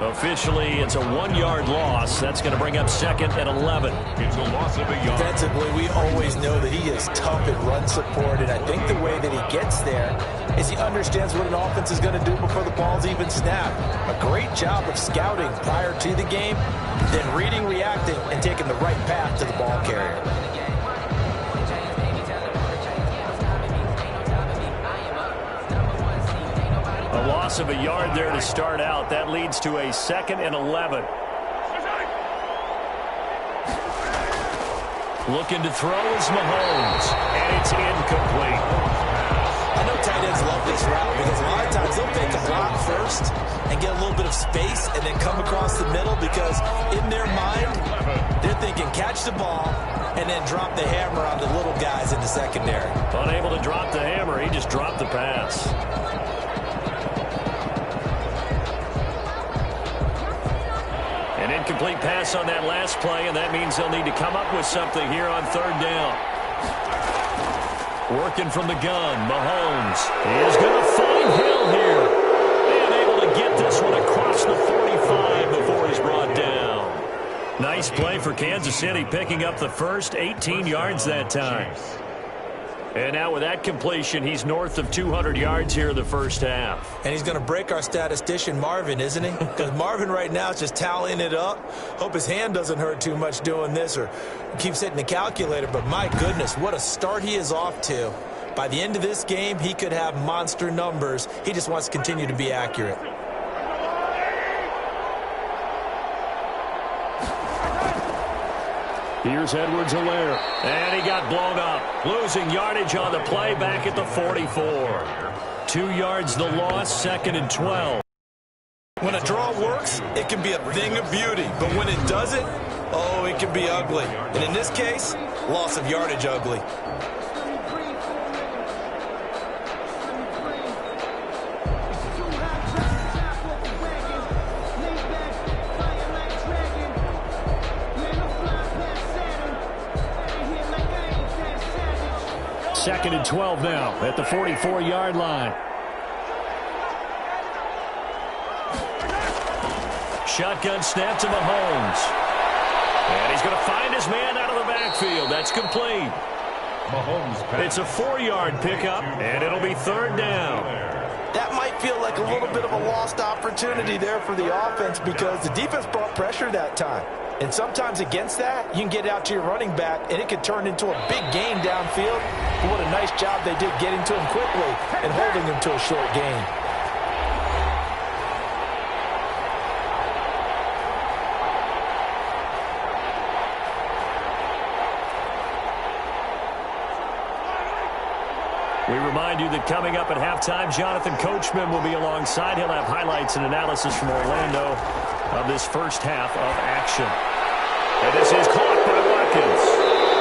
Officially, it's a 1-yard loss. That's going to bring up second and 11.
It's a loss of a yard.
Defensively, we always know that he is tough in run support, and I think the way that he gets there is he understands what an offense is going to do before the ball's even snapped. A great job of scouting prior to the game, then reading, reacting, and taking the right path to the ball carrier.
A loss of a yard there to start out. That leads to a second and 11. Looking to throw is Mahomes, and it's incomplete.
I know tight ends love this route because a lot of times they'll fake a block first and get a little bit of space and then come across the middle because in their mind, they're thinking catch the ball and then drop the hammer on the little guys in the secondary.
Unable to drop the hammer, he just dropped the pass. An incomplete pass on that last play, and that means they'll need to come up with something here on third down. Working from the gun, Mahomes is going to find Hill here. And able to get this one across the 45 before he's brought down. Nice play for Kansas City, picking up the first 18 yards that time. And now with that completion, he's north of 200 yards here in the first half.
And he's going to break our statistician Marvin, isn't he? Because Marvin right now is just tallying it up. Hope his hand doesn't hurt too much doing this or keeps hitting the calculator. But my goodness, what a start he is off to. By the end of this game, he could have monster numbers. He just wants to continue to be accurate.
Here's Edwards-Helaire, and he got blown up. Losing yardage on the play back at the 44. 2 yards the loss, second and 12.
When a draw works, it can be a thing of beauty. But when it doesn't, oh, it can be ugly. And in this case, loss of yardage ugly.
Second and 12 now at the 44-yard line. Shotgun snap to Mahomes. And he's going to find his man out of the backfield. That's complete.
Mahomes.
It's a 4-yard pickup, and it'll be third down.
That might feel like a little bit of a lost opportunity there for the offense because the defense brought pressure that time. And sometimes against that, you can get out to your running back, and it could turn into a big gain downfield. But what a nice job they did getting to him quickly and holding him to a short gain.
We remind you that coming up at halftime, Jonathan Coachman will be alongside. He'll have highlights and analysis from Orlando of this first half of action. And this is caught by Watkins.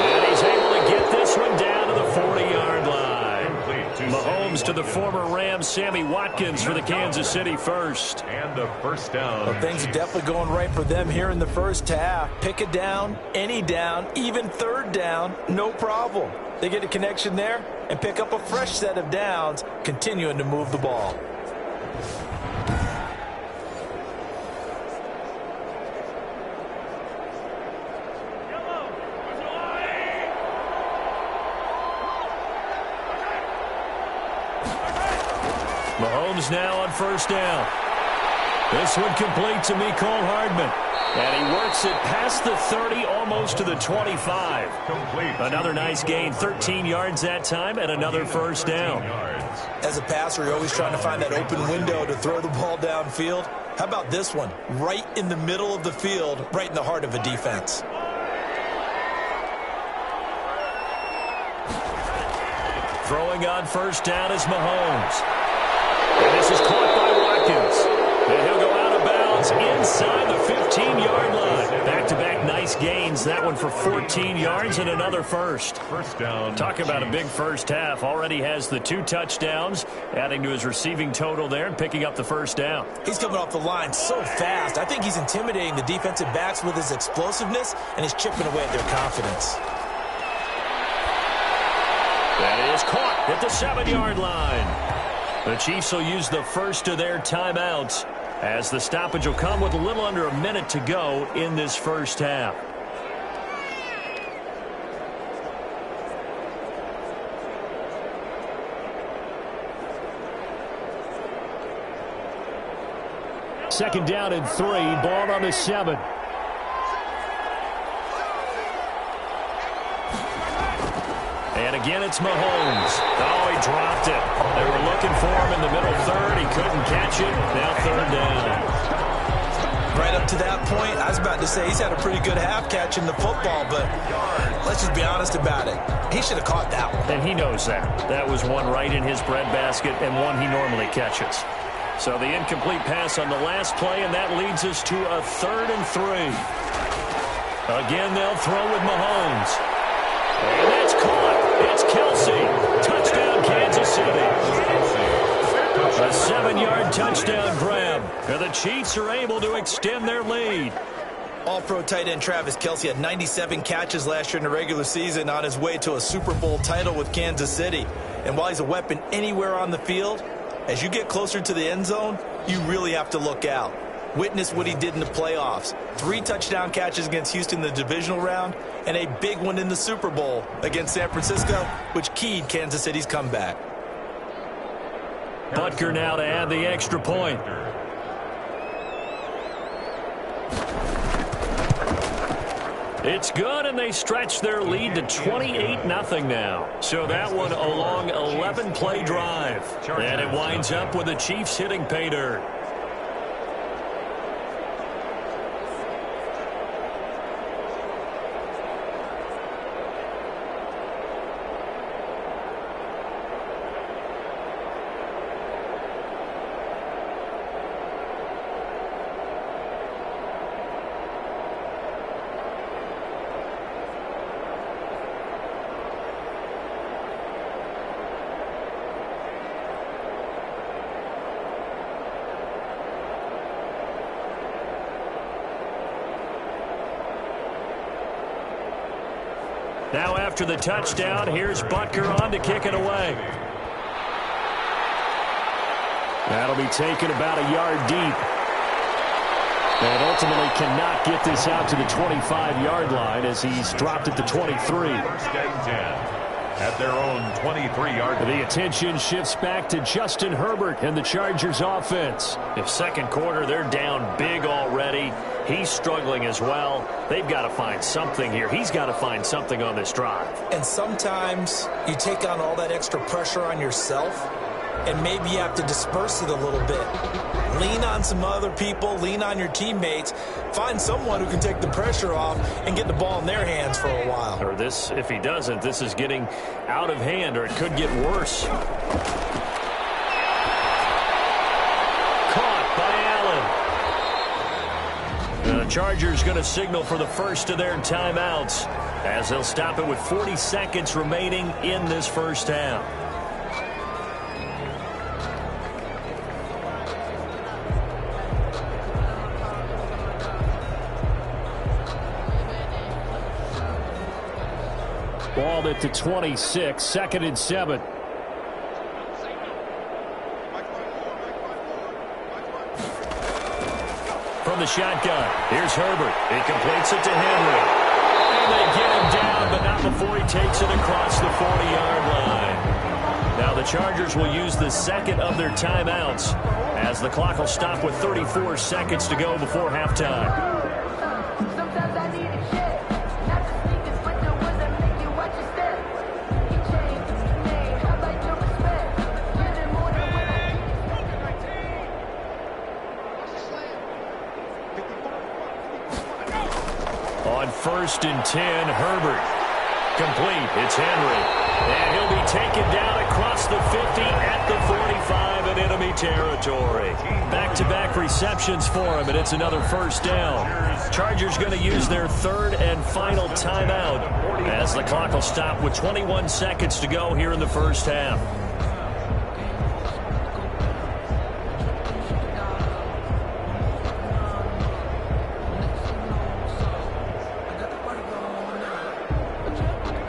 And he's able to get this one down to the 40-yard line. Mahomes to the former Rams, Sammy Watkins for the Kansas City first.
And the first down.
Well, things are definitely going right for them here in the first half. Pick a down, any down, even third down, no problem. They get a connection there and pick up a fresh set of downs, continuing to move the ball.
Mahomes now on first down. This one complete to Mecole Hardman. And he works it past the 30, almost to the 25.
Complete.
Another nice gain, 13 yards that time, and another first down.
As a passer, you're always trying to find that open window to throw the ball downfield. How about this one? Right in the middle of the field, right in the heart of a defense.
Throwing on first down is Mahomes. And this is caught by Watkins. And he'll go out of bounds inside the 15-yard line. Back-to-back nice gains that one for 14 yards and another first.
First down.
Talk about a big first half. Already has the 2 touchdowns, adding to his receiving total there and picking up the first down.
He's coming off the line so fast. I think he's intimidating the defensive backs with his explosiveness, and he's chipping away at their confidence.
That is caught at the 7-yard line. The Chiefs will use the first of their timeouts, as the stoppage will come with a little under a minute to go in this first half. Second down and 3, ball on the 7. And again, it's Mahomes. Oh, he dropped it. They were looking for him in the middle third. He couldn't catch it. Now third down.
Right up to that point, I was about to say he's had a pretty good half catching the football, but let's just be honest about it. He should have caught that one.
And he knows that. That was one right in his breadbasket and one he normally catches. So the incomplete pass on the last play, and that leads us to a 3rd and 3. Again, they'll throw with Mahomes. And that's caught. It's Kelsey. Touchdown, Kansas City. A 7-yard touchdown grab. And the Chiefs are able to extend their lead.
All-pro tight end Travis Kelsey had 97 catches last year in the regular season on his way to a Super Bowl title with Kansas City. And while he's a weapon anywhere on the field, as you get closer to the end zone, you really have to look out. Witness what he did in the playoffs. 3 touchdown catches against Houston in the divisional round, and a big one in the Super Bowl against San Francisco, which keyed Kansas City's comeback.
Butker now to add the extra point. It's good, and they stretch their lead to 28-0 now. So that one a long 11-play drive. And it winds up with the Chiefs hitting pay dirt. Now after the touchdown, here's Butker on to kick it away. That'll be taken about a yard deep. And ultimately cannot get this out to the 25-yard line as he's dropped at the 23.
First and 10 at their own 23-yard line.
The attention shifts back to Justin Herbert and the Chargers offense. If second quarter, they're down big already. He's struggling as well. They've got to find something here. He's got to find something on this drive.
And sometimes you take on all that extra pressure on yourself, and maybe you have to disperse it a little bit. Lean on some other people. Lean on your teammates. Find someone who can take the pressure off and get the ball in their hands for a while.
Or this, if he doesn't, this is getting out of hand, or it could get worse. The Chargers going to signal for the first of their timeouts as they'll stop it with 40 seconds remaining in this first half. Ball at the 26, 2nd and 7. From the shotgun, here's Herbert. He completes it to Henry. And they get him down, but not before he takes it across the 40-yard line. Now the Chargers will use the second of their timeouts as the clock will stop with 34 seconds to go before halftime. On 1st and 10, Herbert. Complete. It's Henry. And he'll be taken down across the 50 at the 45 in enemy territory. Back back-to-back receptions for him, and it's another first down. Chargers going to use their third and final timeout as the clock will stop with 21 seconds to go here in the first half.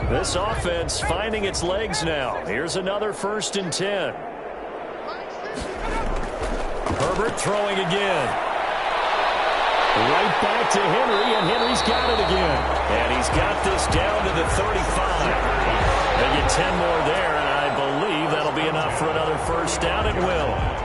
This offense finding its legs now. Here's another 1st and 10. Herbert throwing again. Right back to Henry, and Henry's got it again. And he's got this down to the 35. They get 10 more there, and I believe that'll be enough for another first down. It will.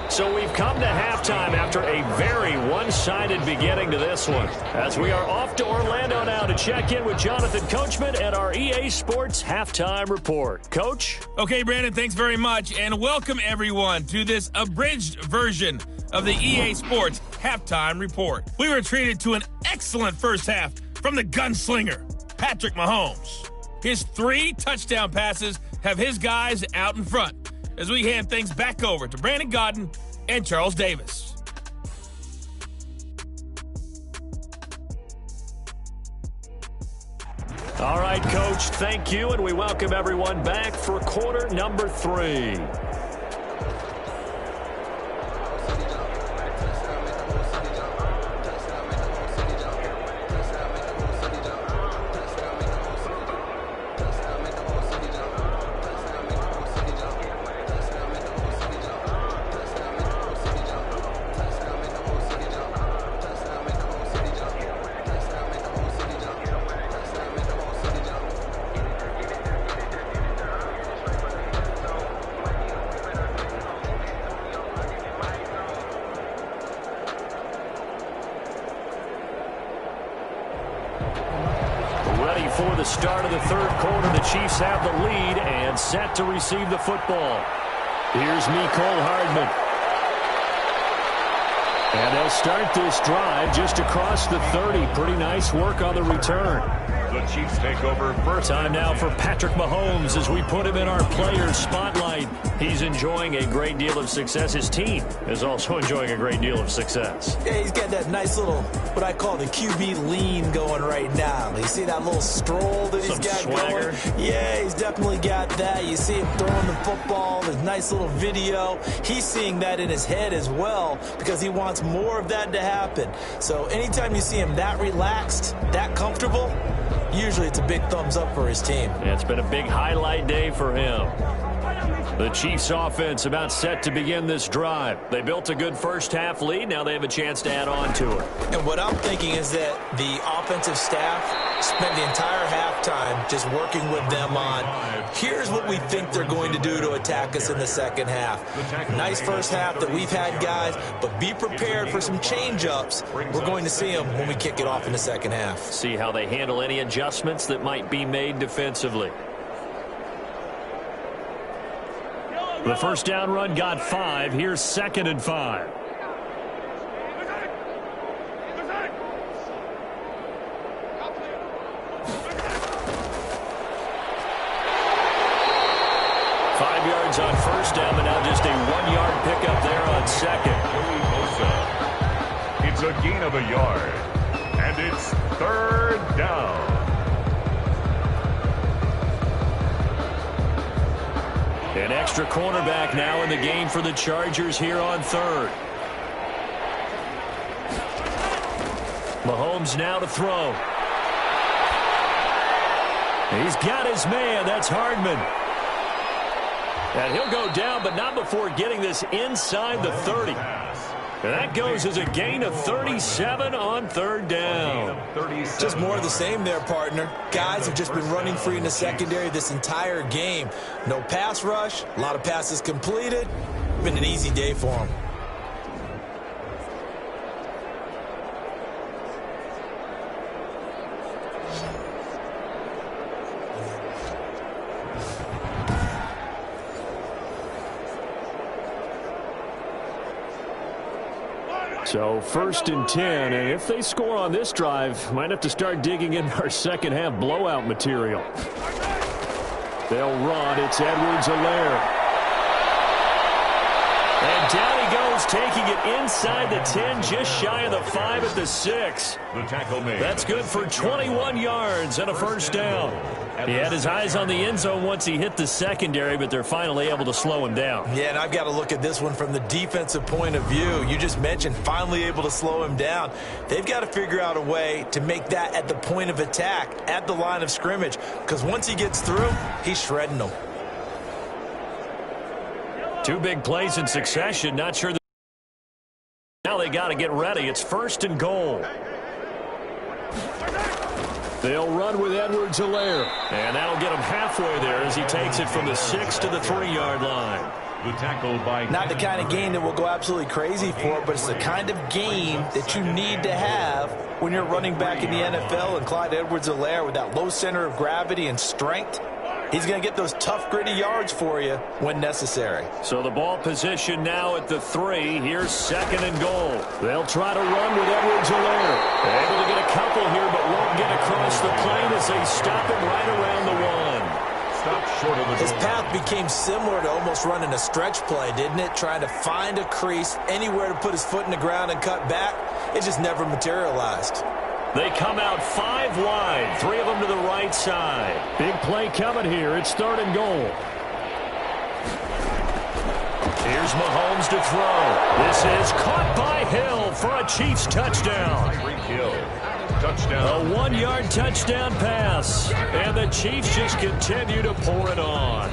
So we've come to halftime after a very one-sided beginning to this one. As we are off to Orlando now to check in with Jonathan Coachman and our EA Sports Halftime Report. Coach?
Okay, Brandon, thanks very much. And welcome, everyone, to this abridged version of the EA Sports Halftime Report. We were treated to an excellent first half from the gunslinger, Patrick Mahomes. His 3 touchdown passes have his guys out in front as we hand things back over to Brandon Godden and Charles Davis.
All right, Coach, thank you, and we welcome everyone back for quarter number 3. For the start of the third quarter, the Chiefs have the lead and set to receive the football. Here's Mecole Hardman. And they'll start this drive just across the 30. Pretty nice work on the return.
The Chiefs take over first.
Time now for Patrick Mahomes as we put him in our players spotlight. He's enjoying a great deal of success. His team is also enjoying a great deal of success.
Yeah, he's got that nice little, what I call the QB lean going right now. You see that little stroll that he's got
swagger
going? Yeah, he's definitely got that. You see him throwing the football, the nice little video. He's seeing that in his head as well because he wants more of that to happen. So anytime you see him that relaxed, that comfortable, usually it's a big thumbs up for his team.
Yeah, it's been a big highlight day for him. The Chiefs offense about set to begin this drive. They built a good first half lead. Now they have a chance to add on to it.
And what I'm thinking is that the offensive staff spent the entire halftime just working with them on, here's what we think they're going to do to attack us in the second half. Nice first half that we've had, guys, but be prepared for some change-ups. We're going to see them when we kick it off in the second half.
See how they handle any adjustments that might be made defensively. The first down run got 5. Here's 2nd and 5. On first down, but now just a 1-yard pickup there on second.
It's a gain of a yard, and it's 3rd down.
An extra cornerback now in the game for the Chargers here on 3rd. Mahomes now to throw. He's got his man. That's Hardman. And he'll go down, but not before getting this inside the 30. And that goes as a gain of 37 on 3rd down.
Just more of the same there, partner. Guys have just been running free in the secondary this entire game. No pass rush, a lot of passes completed. Been an easy day for them.
So 1st and 10, and if they score on this drive, might have to start digging in our second half blowout material. They'll run. It's Edwards-Helaire. And down he goes, taking it inside the 10, just shy of the 5 at the 6.
The tackle made.
That's good for 21 yards and a first down. He had his eyes on the end zone once he hit the secondary, but they're finally able to slow him down.
Yeah, and I've got to look at this one from the defensive point of view. You just mentioned finally able to slow him down. They've got to figure out a way to make that at the point of attack, at the line of scrimmage, because once he gets through, he's shredding them.
2 big plays in succession. Not sure. Now they got to get ready. It's 1st and goal. They'll run with Edwards-Helaire. And that'll get him halfway there as he takes it from the 6 to the 3-yard line.
The tackle by
Not the kind of game that will go absolutely crazy for, but it's the kind of game that you need to have when you're running back in the NFL. And Clyde Edwards-Helaire, with that low center of gravity and strength, he's going to get those tough, gritty yards for you when necessary.
So the ball position now at the 3. Here's 2nd and goal. They'll try to run with Edwards-Helaire. Able to get a couple here, but won't get across the plane as they stop him right around the 1.
Stop short of the
His
goal.
path became similar to almost running a stretch play, didn't it? Trying to find a crease, anywhere to put his foot in the ground and cut back. It just never materialized.
They come out 5 wide, 3 of them to the right side. Big play coming here. It's 3rd and goal. Here's Mahomes to throw. This is caught by Hill for a Chiefs touchdown.
Tyreek Hill. Touchdown.
A 1-yard touchdown pass. And the Chiefs just continue to pour it on.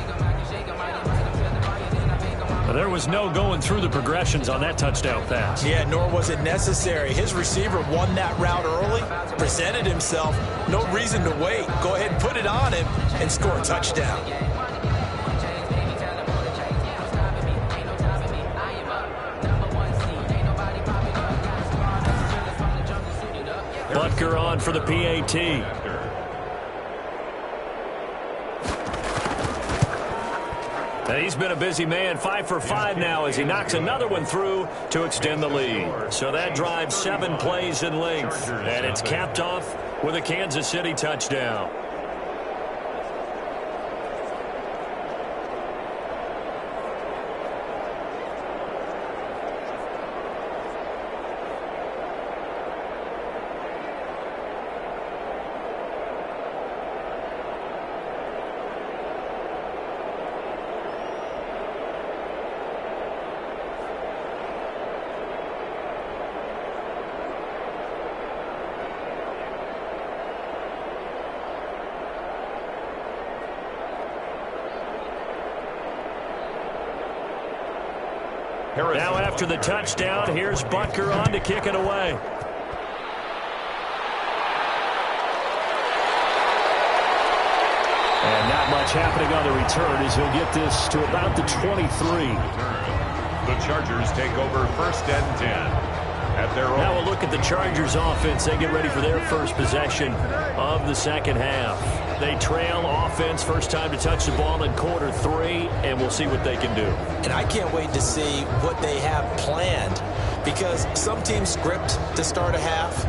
There was no going through the progressions on that touchdown pass.
Yeah, nor was it necessary. His receiver won that route early, presented himself. No reason to wait. Go ahead and put it on him and score a touchdown.
Butker on for the PAT. And he's been a busy man, 5 for 5 now as he knocks another one through to extend the lead. So that drives 7 plays in length. And it's capped off with a Kansas City touchdown. Now after the touchdown, here's Butker on to kick it away. And not much happening on the return as he'll get this to about the 23.
The Chargers take over 1st and 10 at their own.
Now we'll look at the Chargers offense. They get ready for their first possession of the second half. They trail offense, first time to touch the ball in quarter 3, and we'll see what they can do.
And I can't wait to see what they have planned, because some teams script to start a half.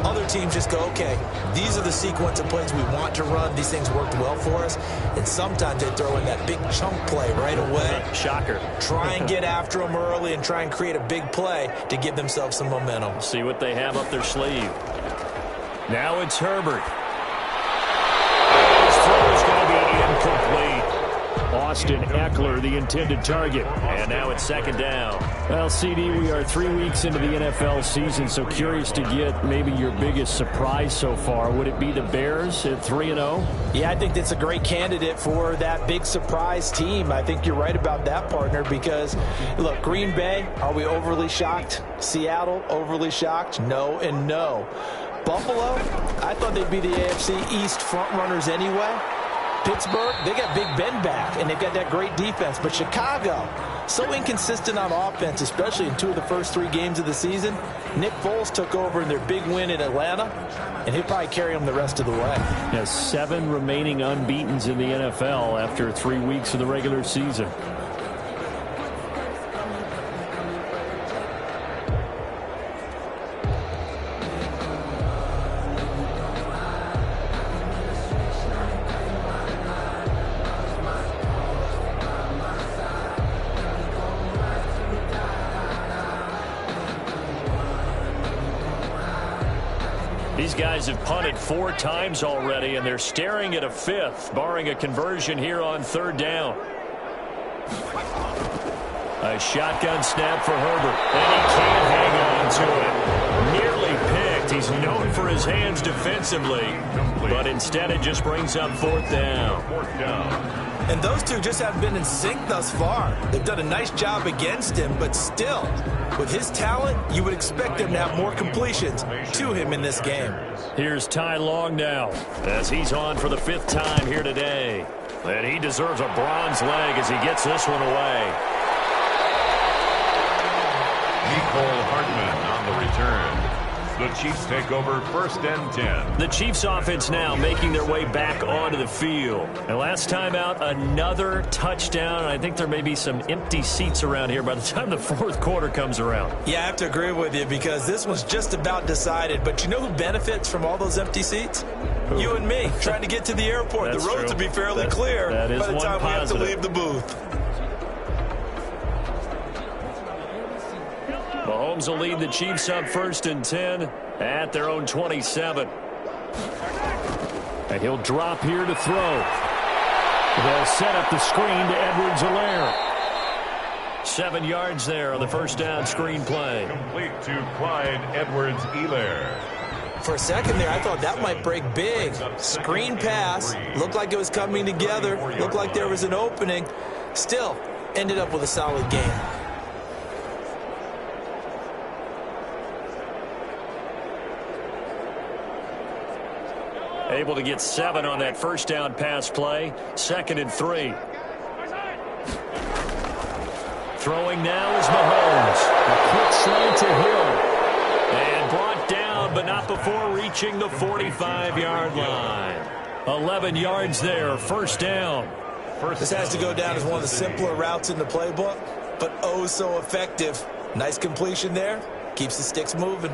Other teams just go, okay, these are the sequence of plays we want to run. These things worked well for us. And sometimes they throw in that big chunk play right away.
Shocker.
Try and get after them early and try and create a big play to give themselves some momentum.
See what they have up their sleeve. Now it's Herbert. His throw is going to be incomplete. Austin Eckler, the intended target. And now it's 2nd down. Well, CD, we are 3 weeks into the NFL season, so curious to get maybe your biggest surprise so far. Would it be the Bears at 3-0?
Yeah, I think that's a great candidate for that big surprise team. I think you're right about that, partner, because, look, Green Bay, are we overly shocked? Seattle, overly shocked? No and no. Buffalo, I thought they'd be the AFC East front runners anyway. Pittsburgh, they got Big Ben back, and they've got that great defense. But Chicago, so inconsistent on offense, especially in 2 of the first 3 games of the season. Nick Foles took over in their big win in Atlanta, and he'll probably carry them the rest of the way.
Has 7 remaining unbeatens in the NFL after 3 weeks of the regular season. These guys have punted 4 times already, and they're staring at a 5th, barring a conversion here on 3rd down. A shotgun snap for Herbert, and he can't hang on to it. Nearly picked. He's known for his hands defensively, but instead it just brings up 4th down.
And those two just haven't been in sync thus far. They've done a nice job against him, but still, with his talent, you would expect him to have more completions to him in this game.
Here's Ty Long now, as he's on for the 5th time here today. And he deserves a bronze leg as he gets this one away.
Nicole Hartman on the return. The Chiefs take over 1st and 10.
The Chiefs offense now making their way back onto the field. And last time out, another touchdown. I think there may be some empty seats around here by the time the 4th quarter comes around.
Yeah, I have to agree with you because this one's just about decided. But you know who benefits from all those empty seats? Who? You and me, trying to get to the airport. The roads will be fairly clear
by the time we have to
leave the booth.
Mahomes will lead the Chiefs up 1st and 10 at their own 27. And he'll drop here to throw. They'll set up the screen to Edwards-Helaire. 7 yards there on the 1st down screen play.
Complete to Clyde Edwards-Helaire.
For a second there, I thought that might break big. Screen pass. Looked like it was coming together. Looked like there was an opening. Still, ended up with a solid game.
Able to get 7 on that 1st down pass play. 2nd and 3. Throwing now is Mahomes. A quick slant to Hill. And brought down, but not before reaching the 45-yard line. 11 yards there, 1st down.
This has to go down as one of the simpler routes in the playbook, but oh so effective. Nice completion there. Keeps the sticks moving.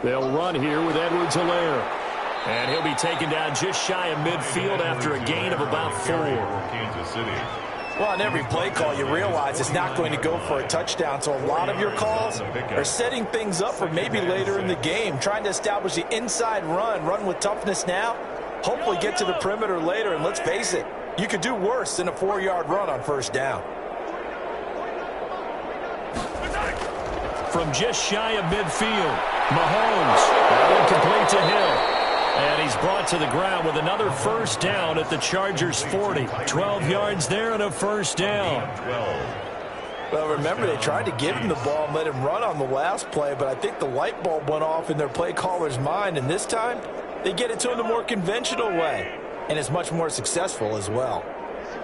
They'll run here with Edwards-Helaire. And he'll be taken down just shy of midfield after a gain of about 4.
Kansas City.
Well, on every play call, you realize it's not going to go for a touchdown. So a lot of your calls are setting things up for maybe later in the game, trying to establish the inside run with toughness now, hopefully get to the perimeter later. And let's face it, you could do worse than a 4-yard run on 1st down.
From just shy of midfield, Mahomes, incomplete to Hill. And he's brought to the ground with another 1st down at the Chargers' 40. 12 yards there and a 1st down.
Well, remember, they tried to give him the ball and let him run on the last play, but I think the light bulb went off in their play caller's mind, and this time they get it to him the more conventional way, and it's much more successful as well.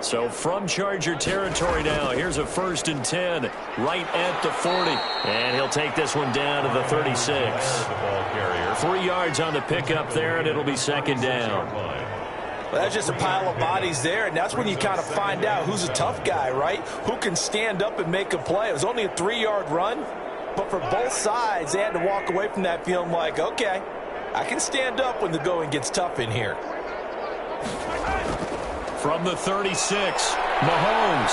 So from Charger territory now, here's a 1st and 10 right at the 40. And he'll take this one down to the 36. 3 yards on the pickup there, and it'll be 2nd down.
Well, that's just a pile of bodies there, and that's when you kind of find out who's a tough guy, right? Who can stand up and make a play. It was only a 3-yard run, but for both sides, they had to walk away from that feeling like, okay, I can stand up when the going gets tough in here.
From the 36, Mahomes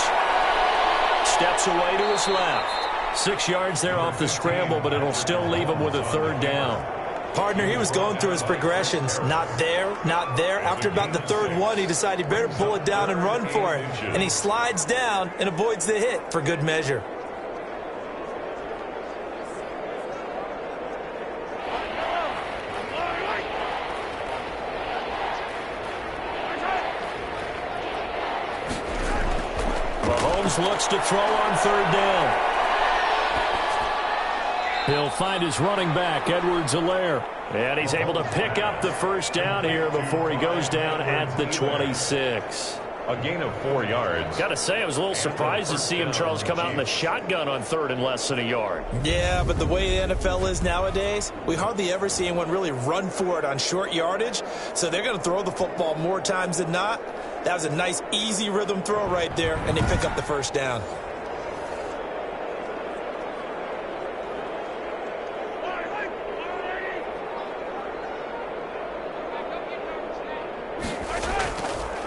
steps away to his left. 6 yards there off the scramble, but it'll still leave him with a 3rd down.
Partner, he was going through his progressions. Not there, not there. After about the 3rd one, he decided he better pull it down and run for it. And he slides down and avoids the hit for good measure.
Looks to throw on 3rd down. He'll find his running back, Edwards-Helaire. And he's able to pick up the 1st down here before he goes down at the 26.
A gain of 4 yards.
Got to say, I was a little surprised to see him, Charles, come out in the shotgun on 3rd and less than a yard.
Yeah, but the way the NFL is nowadays, we hardly ever see anyone really run for it on short yardage. So they're going to throw the football more times than not. That was a nice, easy rhythm throw right there, and they pick up the 1st down.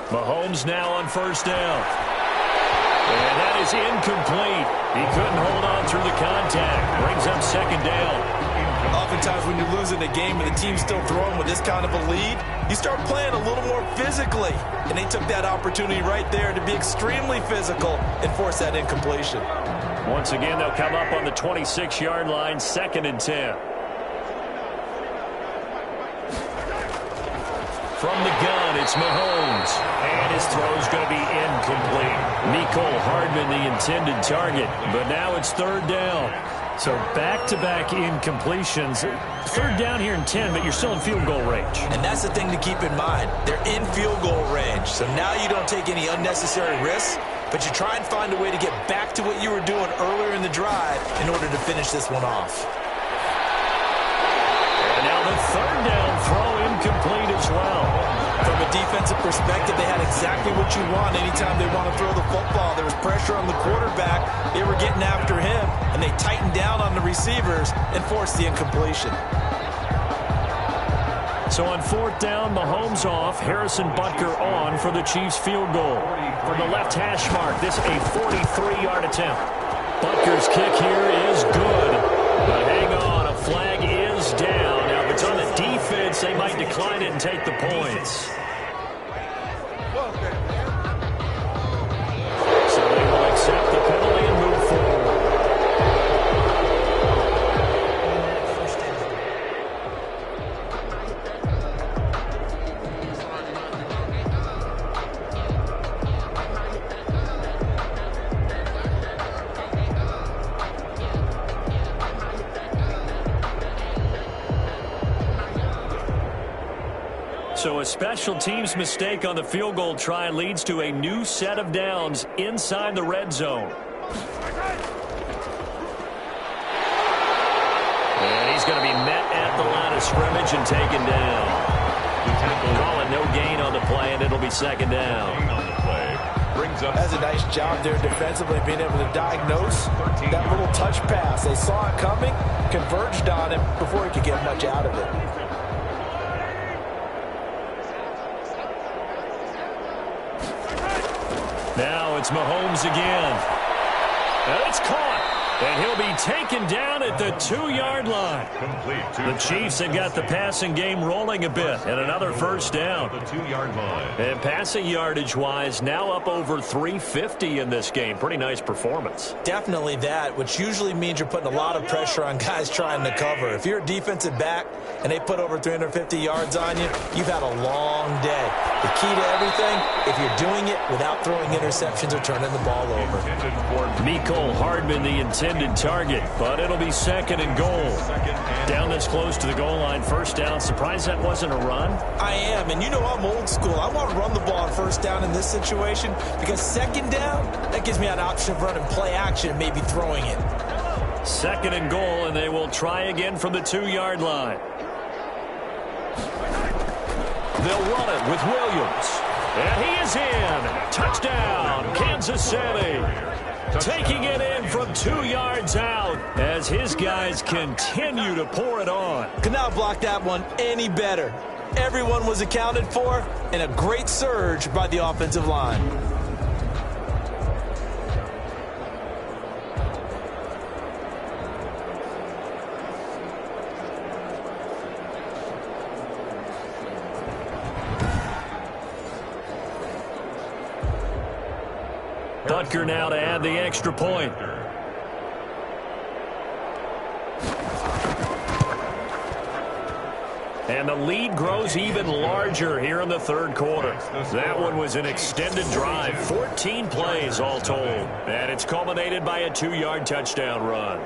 Mahomes now on first down. And that is incomplete. He couldn't hold on through the contact. Brings up second down.
Oftentimes when you're losing a game and the team's still throwing with this kind of a lead, you start playing a little more physically. And they took that opportunity right there to be extremely physical and force that incompletion.
Once again, they'll come up on the 26-yard line, 2nd and 10. From the gun, it's Mahomes. And his throw's going to be incomplete. Mecole Hardman, the intended target. But now it's 3rd down. So back-to-back incompletions. 3rd down here in 10, but you're still in field goal range.
And that's the thing to keep in mind. They're in field goal range. So now you don't take any unnecessary risks, but you try and find a way to get back to what you were doing earlier in the drive in order to finish this one off.
And now the 3rd down throw incomplete as well.
From a defensive perspective, they had exactly what you want anytime they want to throw the football. There was pressure on the quarterback. They were getting after him, and they tightened down on the receivers and forced the incompletion.
So on 4th down, Mahomes off, Harrison Butker on for the Chiefs field goal. From the left hash mark, this a 43-yard attempt. Butker's kick here is good. But hang on, a flag is down. Now, if it's on the defense, they might decline it and take the points. So they will accept the penalty and move forward. So a special teams mistake on the field goal try leads to a new set of downs inside the red zone. And he's going to be met at the line of scrimmage and taken down. Calling no gain on the play, and it'll be 2nd down.
That's a nice job there defensively, being able to diagnose that little touch pass. They saw it coming, converged on him before he could get much out of it.
Now it's Mahomes again. And it's caught. And he'll be taken down at the 2-yard line. The Chiefs have got the passing game rolling a bit. And another first down.
The 2-yard line.
And passing yardage-wise, now up over 350 in this game. Pretty nice performance.
Definitely that, which usually means you're putting a lot of pressure on guys trying to cover. If you're a defensive back and they put over 350 yards on you, you've had a long day. The key to everything, if you're doing it without throwing interceptions or turning the ball over.
Mecole Hardman, the intended target, but it'll be 2nd and goal. Down this close to the goal line, first down. Surprised that wasn't a run?
I am, and you know I'm old school. I want to run the ball on first down in this situation because 2nd down, that gives me an option of running play action and maybe throwing it.
2nd and goal, and they will try again from the 2-yard line. They'll run it with Williams. And he is in. Touchdown, Kansas City. Taking it in from 2 yards out as his guys continue to pour it on.
Could not block that one any better. Everyone was accounted for, and a great surge by the offensive line.
Butker now to add the extra point. And the lead grows even larger here in the 3rd quarter. That one was an extended drive, 14 plays all told. And it's culminated by a 2-yard touchdown run.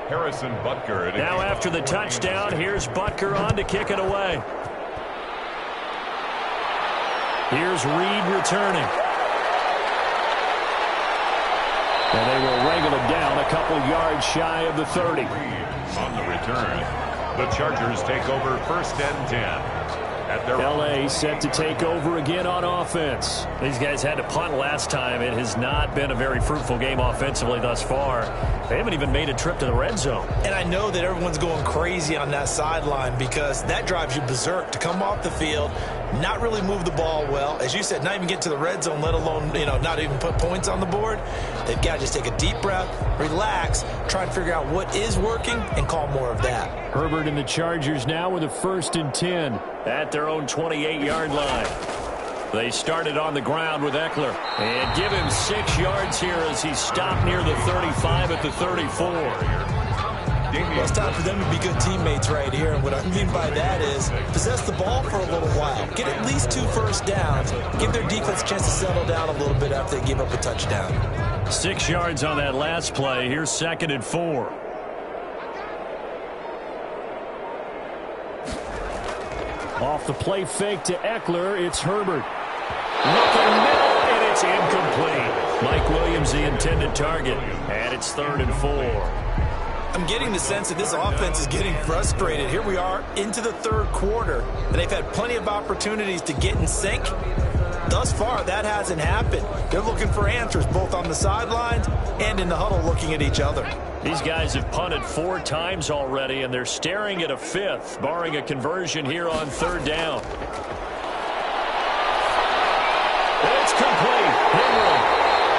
Harrison Butker.
Now after the touchdown, here's Butker on to kick it away. Here's Reed returning. And they will wrangle him down a couple yards shy of the 30.
On the return, the Chargers take over 1st and 10. At their
L.A. set to take over again on offense.
These guys had to punt last time. It has not been a very fruitful game offensively thus far. They haven't even made a trip to the red zone.
And I know that everyone's going crazy on that sideline because that drives you berserk to come off the field, not really move the ball well. As you said, not even get to the red zone, let alone, not even put points on the board. They've got to just take a deep breath, relax, try and figure out what is working and call more of that.
Herbert and the Chargers now with a 1st and 10
at their own 28-yard line.
They started on the ground with Eckler. And give him 6 yards here as he stopped near the 35 at the 34.
Well, it's time for them to be good teammates right here. And what I mean by that is possess the ball for a little while. Get at least 2 first downs. Give their defense a chance to settle down a little bit after they give up a touchdown.
6 yards on that last play. Here's 2nd and 4. Off the play fake to Eckler, it's Herbert. Looking middle, and it's incomplete. Mike Williams, the intended target, and it's 3rd and 4.
I'm getting the sense that this offense is getting frustrated. Here we are into the 3rd quarter, and they've had plenty of opportunities to get in sync. Thus far, that hasn't happened. They're looking for answers both on the sidelines and in the huddle looking at each other.
These guys have punted 4 times already, and they're staring at a 5th, barring a conversion here on 3rd down. It's complete. Henry.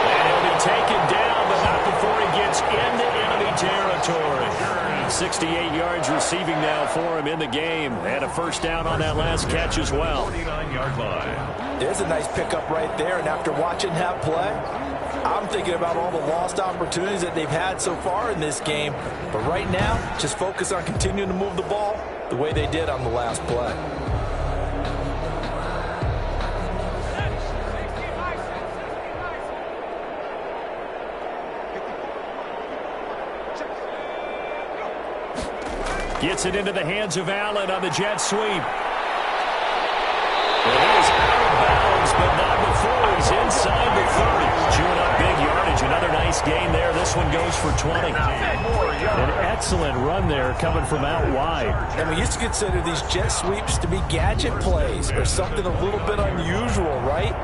And he'll be taken down, but not before he gets into enemy territory. 68 yards receiving now for him in the game, and a 1st down on that last catch as well.
49-yard line.
There's a nice pickup right there, and after watching that play, I'm thinking about all the lost opportunities that they've had so far in this game. But right now, just focus on continuing to move the ball the way they did on the last play.
Gets it into the hands of Allen on the jet sweep. And he is out of bounds, but not before he's inside the 30. Chewing up big yardage. Another nice gain there. This one goes for 20. An excellent run there coming from out wide.
And we used to consider these jet sweeps to be gadget plays or something a little bit unusual, right?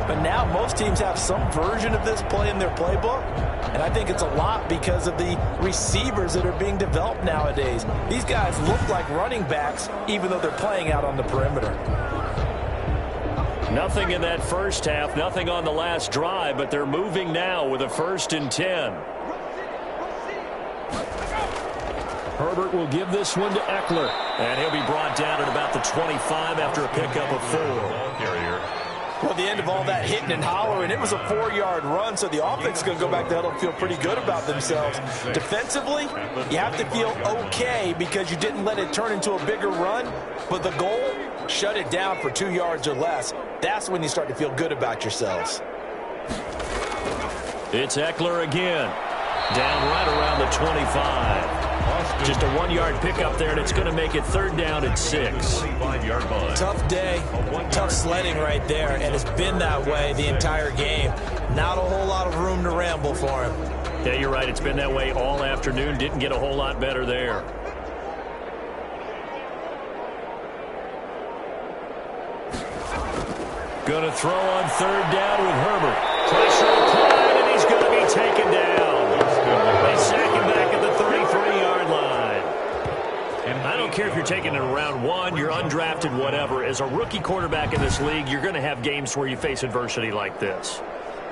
But now most teams have some version of this play in their playbook. And I think it's a lot because of the receivers that are being developed nowadays. These guys look like running backs even though they're playing out on the perimeter.
Nothing in that first half, nothing on the last drive, but they're moving now with a 1st and 10. Herbert will give this one to Eckler.
And he'll be brought down at about the 25 after a pickup of 4.
Well, the end of all that hitting and hollering, it was a 4-yard run, so the offense is going to go back to huddle and feel pretty good about themselves. Defensively, you have to feel okay because you didn't let it turn into a bigger run, but the goal, shut it down for 2 yards or less. That's when you start to feel good about yourselves.
It's Eckler again. Down right around the 25. Just a 1-yard pickup there, and it's going to make it 3rd down at 6.
Tough day, tough sledding right there, and it's been that way the entire game. Not a whole lot of room to ramble for him.
Yeah, you're right. It's been that way all afternoon. Didn't get a whole lot better there. Going to throw on 3rd down with Herbert. Pressure applied, and he's going to be taken down. They sack him back at the 33-yard line. And I don't care if you're taking it in round 1, you're undrafted, whatever. As a rookie quarterback in this league, you're going to have games where you face adversity like this.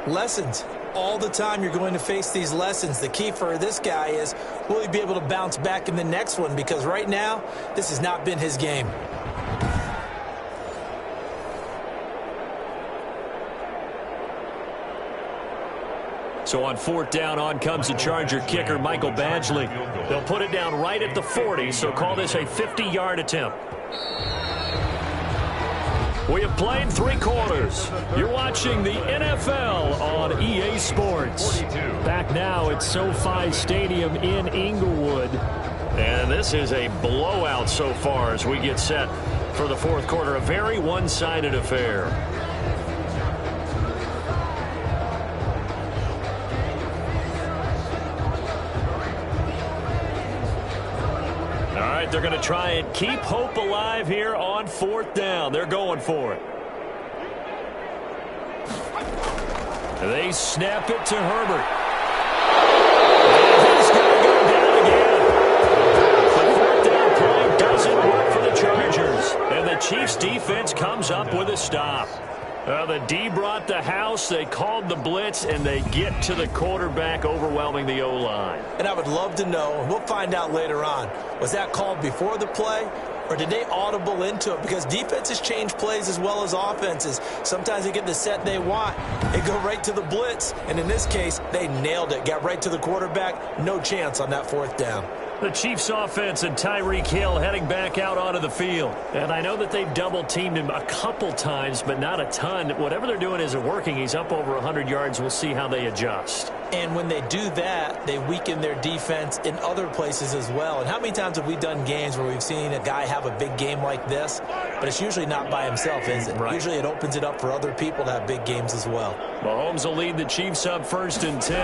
Lessons. All the time you're going to face these lessons. The key for this guy is, will he be able to bounce back in the next one? Because right now, this has not been his game.
So on 4th down, on comes the Charger kicker, Michael Badgley. They'll put it down right at the 40, so call this a 50-yard attempt. We have played 3 quarters. You're watching the NFL on EA Sports. Back now at SoFi Stadium in Inglewood. And this is a blowout so far as we get set for the 4th quarter. A very one-sided affair. They're going to try and keep hope alive here on 4th down. They're going for it. They snap it to Herbert. And he's going to go down again. The 4th down play doesn't work for the Chargers. And the Chiefs defense comes up with a stop. The D brought the house, they called the blitz, and they get to the quarterback, overwhelming the O-line.
And I would love to know, and we'll find out later on, was that called before the play, or did they audible into it? Because defenses change plays as well as offenses. Sometimes they get the set they want. They go right to the blitz, and in this case, they nailed it. Got right to the quarterback. No chance on that 4th down.
The Chiefs offense and Tyreek Hill heading back out onto the field. And I know that they've double-teamed him a couple times, but not a ton. Whatever they're doing isn't working. He's up over 100 yards. We'll see how they adjust.
And when they do that, they weaken their defense in other places as well. And how many times have we done games where we've seen a guy have a big game like this, but it's usually not by himself, is it?
Right.
Usually it opens it up for other people to have big games as well.
Mahomes will lead the Chiefs up 1st and 10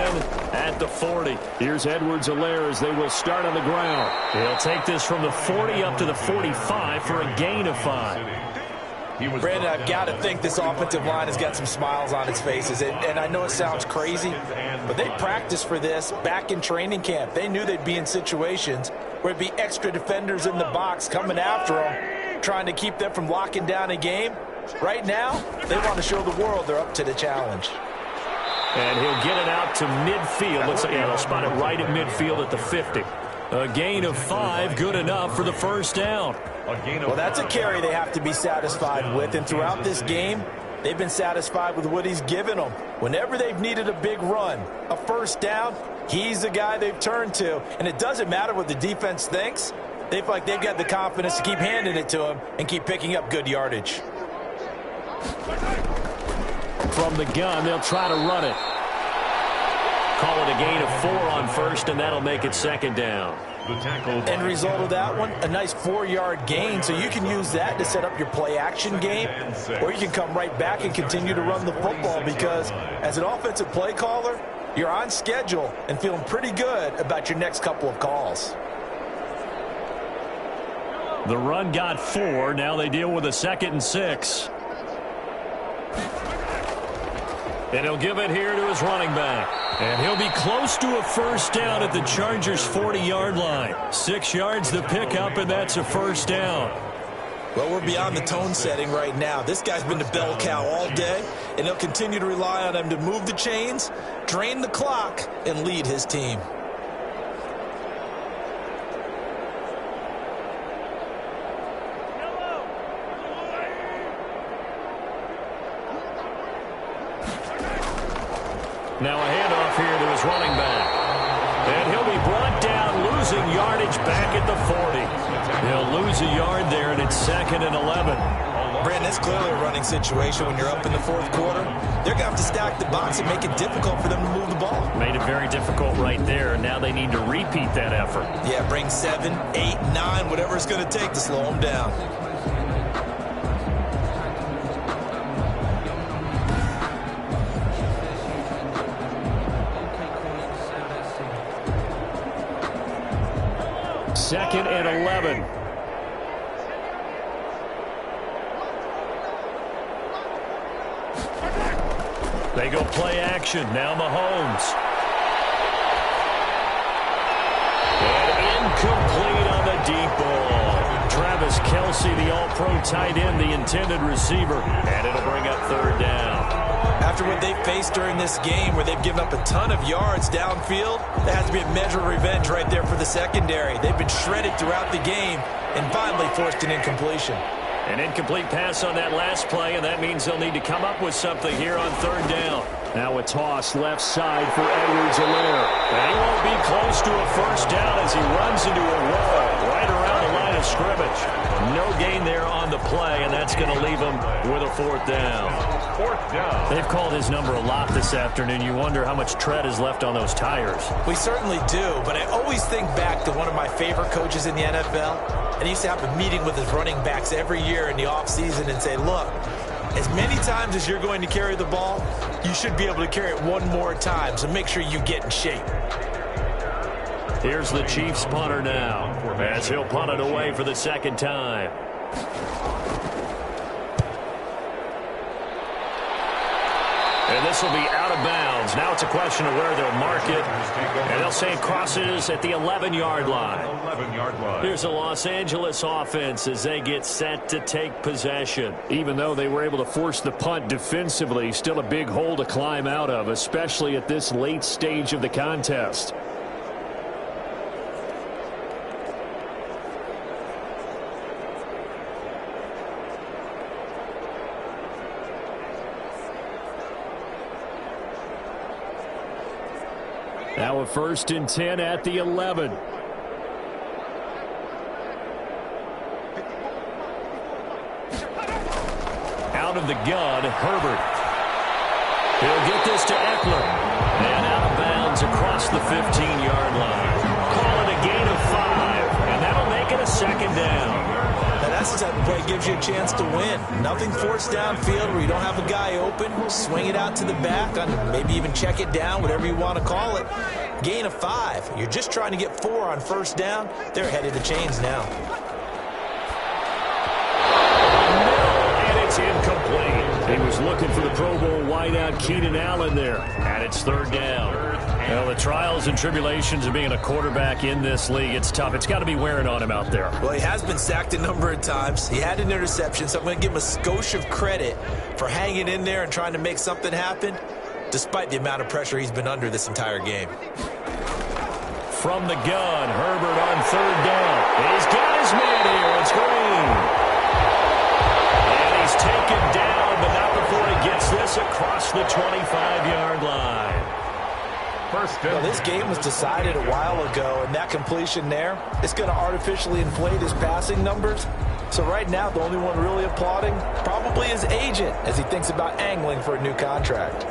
at the 40. Here's Edwards-Helaire as they will start on the ground. He'll take this from the 40 up to the 45 for a gain of 5.
Brandon, I've got to think this offensive line has got some smiles on its faces. And I know it sounds crazy, but they practiced for this back in training camp. They knew they'd be in situations where it'd be extra defenders in the box coming after them, trying to keep them from locking down a game. Right now, they want to show the world they're up to the challenge.
And he'll get it out to midfield. Looks like they'll spot it right at midfield at the 50. A gain of 5, good enough for the 1st down.
Well, that's a carry they have to be satisfied with. And throughout this game, they've been satisfied with what he's given them. Whenever they've needed a big run, a 1st down, he's the guy they've turned to. And it doesn't matter what the defense thinks. They feel like they've got the confidence to keep handing it to him and keep picking up good yardage.
From the gun, they'll try to run it. Call it a gain of 4 on 1st, and that'll make it 2nd down.
End result of that one, a nice 4-yard gain, so you can use that to set up your play-action game, or you can come right back and continue to run the football because as an offensive play caller, you're on schedule and feeling pretty good about your next couple of calls.
The run got 4. Now they deal with a 2nd and 6. And he'll give it here to his running back. And he'll be close to a 1st down at the Chargers' 40-yard line. 6 yards the pickup, and that's a 1st down.
Well, we're beyond the tone setting right now. This guy's been the bell cow all day, and he'll continue to rely on him to move the chains, drain the clock, and lead his team.
Now a handoff here to his running back. And he'll be brought down, losing yardage back at the 40. He'll lose a yard there, and it's 2nd and 11.
Brandon, it's clearly a running situation when you're up in the 4th quarter. They're going to have to stack the box and make it difficult for them to move the ball.
Made it very difficult right there. Now they need to repeat that effort.
Yeah, bring 7, 8, 9, whatever it's going to take to slow them down.
Second and 11. They go play action. Now Mahomes. And incomplete on the deep ball. Travis Kelce, the all-pro tight end, the intended receiver. And it'll bring up 3rd down.
After what they've faced during this game where they've given up a ton of yards downfield, that has to be a measure of revenge right there for the secondary. They've been shredded throughout the game and finally forced an incompletion.
An incomplete pass on that last play, and that means they'll need to come up with something here on 3rd down. Now a toss left side for Edwards-Helaire. And he won't be close to a 1st down as he runs into a wall right around the line of scrimmage. No gain there on the play, and that's going to leave him with a 4th down.
4th down.
They've called his number a lot this afternoon. You wonder how much tread is left on those tires.
We certainly do, but I always think back to one of my favorite coaches in the NFL. And he used to have a meeting with his running backs every year in the offseason and say, look, as many times as you're going to carry the ball, you should be able to carry it one more time, so make sure you get in shape.
Here's the Chiefs punter now, as he'll punt it away for the second time. And this will be out of bounds. Now it's a question of where they'll mark it. And they'll say it crosses at the 11-yard line.
11-yard line.
Here's the Los Angeles offense as they get set to take possession. Even though they were able to force the punt defensively, still a big hole to climb out of, especially at this late stage of the contest. Now a 1st and 10 at the 11. Out of the gun, Herbert. He'll get this to Eckler. And out of bounds across the 15-yard line. Call it a gain of 5, and that'll make it a 2nd down.
Now that's the type of play that gives you a chance to win. Nothing forced downfield where you don't have a guy open. Swing it out to the back, maybe even check it down, whatever you want to call it. Gain of 5. You're just trying to get 4 on 1st down. They're ahead of the chains now.
And it's incomplete. He was looking for the Pro Bowl wideout Keenan Allen there. And it's 3rd down. Well, the trials and tribulations of being a quarterback in this league, it's tough. It's got to be wearing on him out there.
Well, he has been sacked a number of times. He had an interception, so I'm going to give him a skosh of credit for hanging in there and trying to make something happen, despite the amount of pressure he's been under this entire game.
From the gun, Herbert on 3rd down. He's got his man here. It's Green. And he's taken down, but not before he gets this across the 25-yard line.
Well, this game was decided a while ago, and that completion there, it's going to artificially inflate his passing numbers. So right now, the only one really applauding probably his agent as he thinks about angling for a new contract.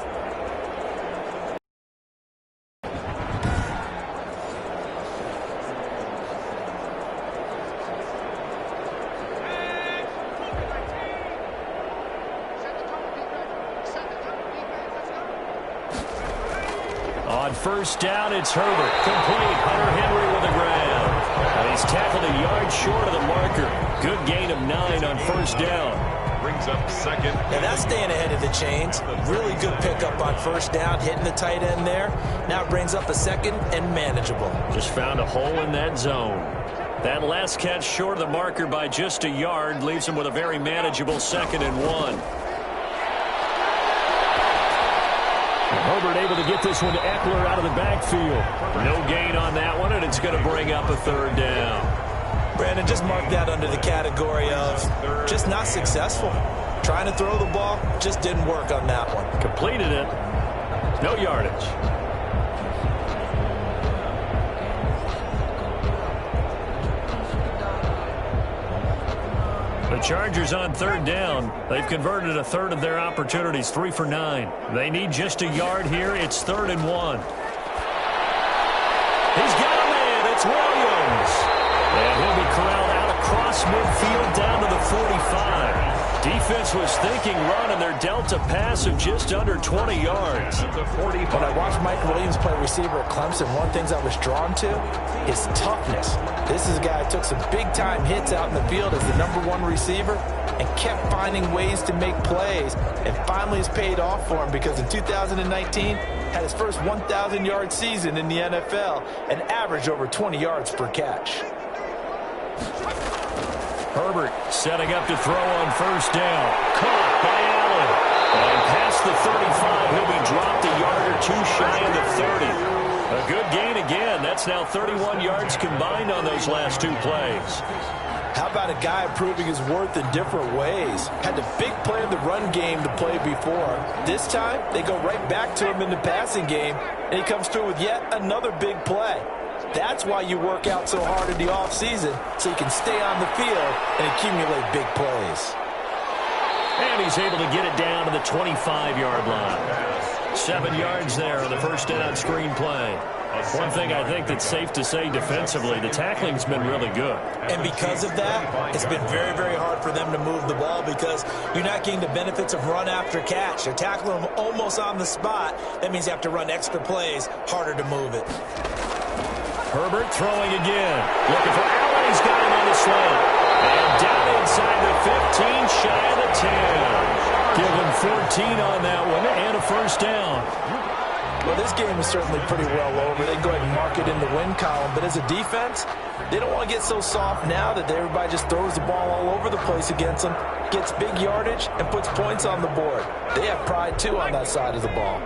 On 1st down, it's Herbert. Complete. Hunter Henry with the ground. And he's tackled a yard short of the marker. Good gain of 9 on 1st down.
Brings up 2nd.
And that's staying ahead of the chains. Really good pickup on 1st down, hitting the tight end there. Now it brings up a 2nd and manageable.
Just found a hole in that zone. That last catch short of the marker by just a yard leaves him with a very manageable 2nd and 1. Herbert able to get this one to Eckler out of the backfield. No gain on that one, and it's going to bring up a 3rd down.
Brandon, just mark that under the category of just not successful. Trying to throw the ball, just didn't work on that one.
Completed it. No yardage. The Chargers on 3rd down. They've converted a 1/3 of their opportunities, 3 for 9. They need just a yard here. It's 3rd and 1. He's got a man. It's Williams. And he'll be corralled out across midfield down to the 45. Defense was thinking run, and they're dealt a pass of just under 20 yards.
When I watched Mike Williams play receiver at Clemson, one of the things I was drawn to is toughness. This is a guy who took some big-time hits out in the field as the #1 receiver and kept finding ways to make plays, and finally it's paid off for him because in 2019 had his first 1,000-yard season in the NFL and averaged over 20 yards per catch.
Herbert setting up to throw on 1st down. Caught by Allen. And past the 35, he'll be dropped a yard or 2 shy of the 30. A good gain again. That's now 31 yards combined on those last 2 plays.
How about a guy proving his worth in different ways? Had the big play in the run game to play before. This time, they go right back to him in the passing game, and he comes through with yet another big play. That's why you work out so hard in the offseason, so you can stay on the field and accumulate big plays.
And he's able to get it down to the 25-yard line. 7 yards there on the 1st down screen play. One thing I think that's safe to say defensively, the tackling's been really good.
And because of that, it's been very, very hard for them to move the ball because you're not getting the benefits of run after catch. You're tackling them almost on the spot. That means you have to run extra plays, harder to move it.
Herbert throwing again. Looking for Allen. He's got him on the slant. And down inside the 15, shy of the 10. Give him 14 on that one and a first down.
Well, this game is certainly pretty well over. They go ahead and mark it in the win column. But as a defense, they don't want to get so soft now that everybody just throws the ball all over the place against them, gets big yardage, and puts points on the board. They have pride, too, on that side of the ball.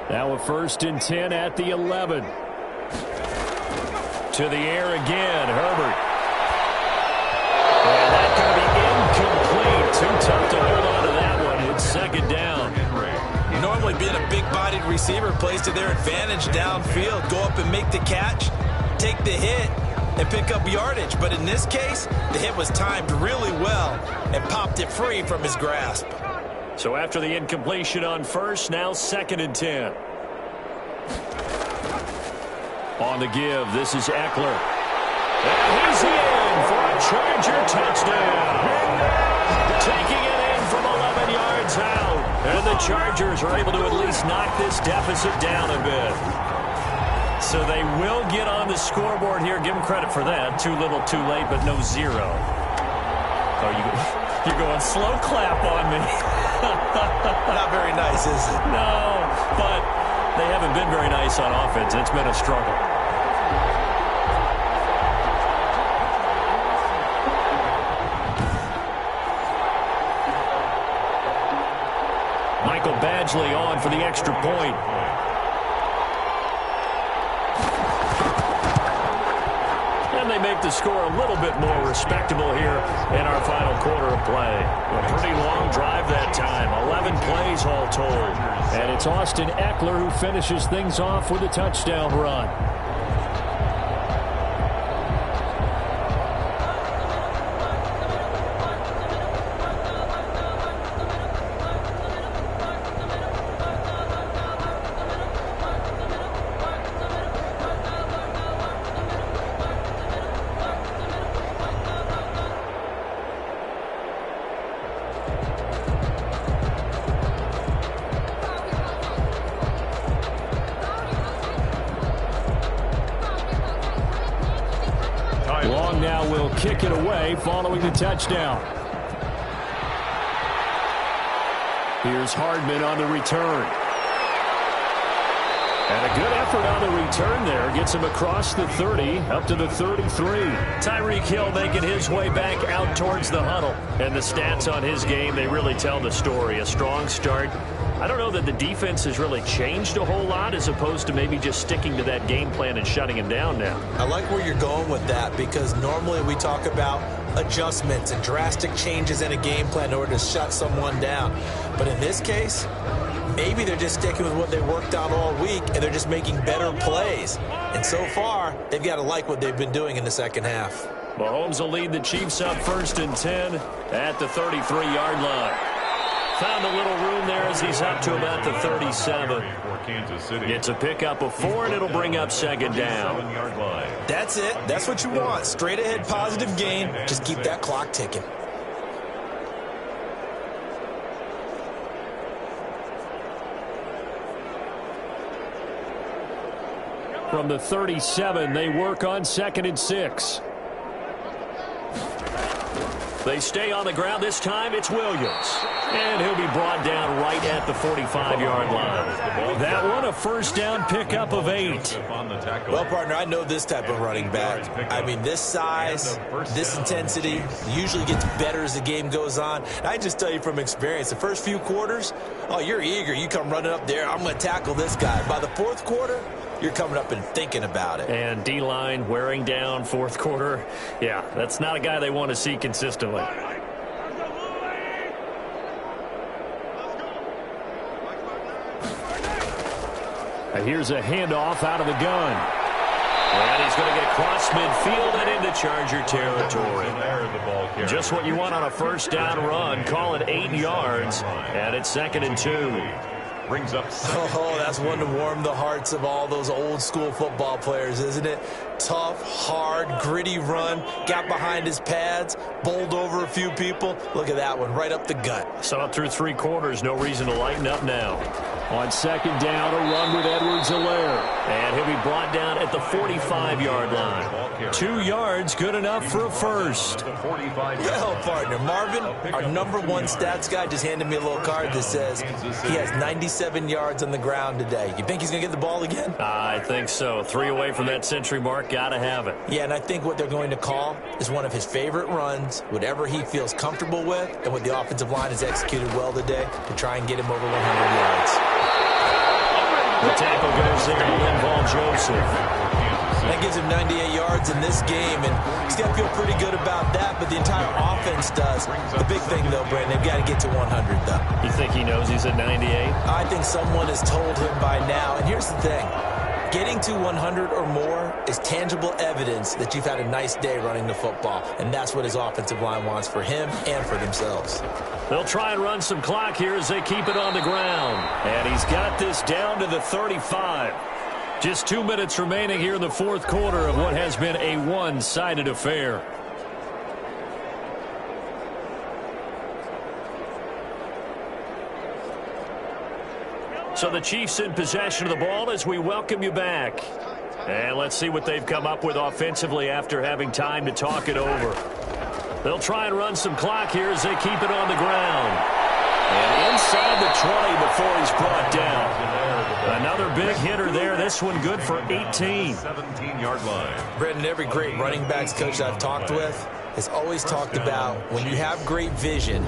Now a 1st and 10 at the 11. To the air again, Herbert. And that's going to be incomplete. Too tough to hold on to that one. It's 2nd down.
Normally being a big-bodied receiver plays to their advantage downfield. Go up and make the catch, take the hit, and pick up yardage. But in this case, the hit was timed really well and popped it free from his grasp.
So after the incompletion on 1st, now 2nd and 10. On the give, this is Eckler. And he's in for a Charger touchdown. Taking it in from 11 yards out. And the Chargers are able to at least knock this deficit down a bit. So they will get on the scoreboard here. Give them credit for that. Too little, too late, but no 0. Oh, you're going slow clap on me.
Not very nice, is it?
No, but they haven't been very nice on offense. It's been a struggle. Michael Badgley on for the extra point. And they make the score a little bit more respectable here in our final quarter of play. A pretty long drive that time. 11 plays all told. And it's Austin Eckler who finishes things off with a touchdown run. Long now will kick it away following the touchdown. Here's Hardman on the return. And a good effort on the return there. Gets him across the 30, up to the 33. Tyreek Hill making his way back out towards the huddle. And the stats on his game, they really tell the story. A strong start. I don't know that the defense has really changed a whole lot as opposed to maybe just sticking to that game plan and shutting him down now.
I like where you're going with that because normally we talk about adjustments and drastic changes in a game plan in order to shut someone down. But in this case, maybe they're just sticking with what they worked out all week and they're just making better plays. And so far, they've got to like what they've been doing in the second half.
Mahomes will lead the Chiefs up 1st and 10 at the 33-yard line. Found a little room there as he's up to about the 37. It's a pickup of 4, and it'll bring up 2nd down.
That's it. That's what you want. Straight ahead positive gain. Just keep that clock ticking.
From the 37, they work on 2nd and 6. They stay on the ground. This time it's Williams. And he'll be brought down right at the 45-yard line. That one, a 1st down pickup of 8.
Well, partner, I know this type of running back. I mean, this size, this intensity usually gets better as the game goes on. And I just tell you from experience, the first few quarters, oh, you're eager. You come running up there, I'm going to tackle this guy. By the 4th quarter, you're coming up and thinking about it.
And D-line wearing down 4th quarter. Yeah, that's not a guy they want to see consistently. And here's a handoff out of the gun. And he's going to get across midfield and into Charger territory. Just what you want on a 1st down run. Call it 8 yards. And it's 2nd and 2.
Brings up.
Oh, that's one to warm the hearts of all those old school football players, isn't it? Tough, hard, gritty run. Got behind his pads, bowled over a few people. Look at that one, right up the gut.
So up through 3 quarters, no reason to lighten up now. On second down, a run with Edwards-Helaire.
And he'll be brought down at the 45-yard line. 2 yards, good enough for a first.
Well, partner, Marvin, our #1 stats guy, just handed me a little card that says he has 97 yards on the ground today. You think he's going to get the ball again?
I think so. 3 away from that century mark. Got to have it.
Yeah, and I think what they're going to call is one of his favorite runs, whatever he feels comfortable with, and what the offensive line has executed well today to try and get him over 100 yards.
The tackle goes there to Linval Joseph.
That gives him 98 yards in this game, and he's got to feel pretty good about that, but the entire offense does. The big thing, though, Brandon, they've got to get to 100, though.
You think he knows he's at 98?
I think someone has told him by now, and here's the thing. Getting to 100 or more is tangible evidence that you've had a nice day running the football, and that's what his offensive line wants for him and for themselves.
They'll try and run some clock here as they keep it on the ground. And he's got this down to the 35. Just 2 minutes remaining here in the fourth quarter of what has been a one-sided affair. So the Chiefs in possession of the ball as we welcome you back. And let's see what they've come up with offensively after having time to talk it over. They'll try and run some clock here as they keep it on the ground. And inside the 20 before he's brought down. Another big hitter there. This one good for 18.
17-yard line.
Brendan, every great running backs coach I've talked with has always talked about when you have great vision,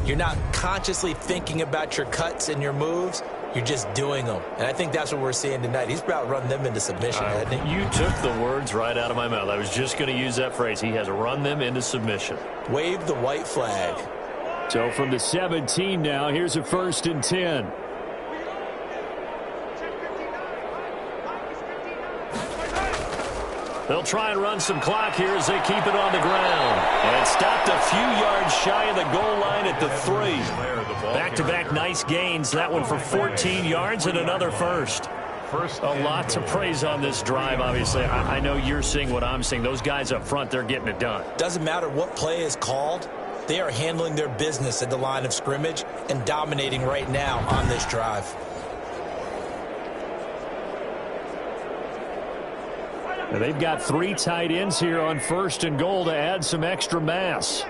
you're not consciously thinking about your cuts and your moves. You're just doing them. And I think that's what we're seeing tonight. He's about to run them into submission, hasn't he?
You took the words right out of my mouth. I was just going to use that phrase. He has run them into submission.
Wave the white flag.
So from the 17 now, here's a 1st and 10.
They'll try and run some clock here as they keep it on the ground. And stopped a few yards shy of the goal line at the 3. Back-to-back nice gains. That one for 14 yards and another first. A lot to praise on this drive, obviously. I know you're seeing what I'm seeing. Those guys up front, they're getting it done.
Doesn't matter what play is called. They are handling their business at the line of scrimmage and dominating right now on this drive.
Now they've got 3 tight ends here on 1st and goal to add some extra mass.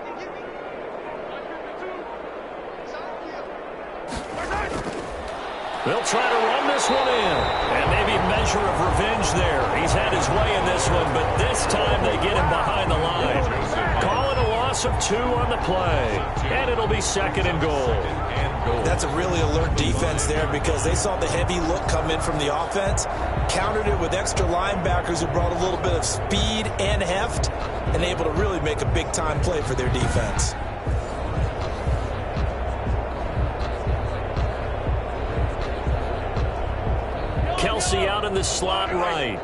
They'll try to run this one in. And maybe a measure of revenge there. He's had his way in this one, but this time they get him behind the line. Call it a loss of 2 on the play. And it'll be 2nd and goal.
That's a really alert defense there because they saw the heavy look come in from the offense, countered it with extra linebackers who brought a little bit of speed and heft, and able to really make a big-time play for their defense.
Kelsey out in the slot right.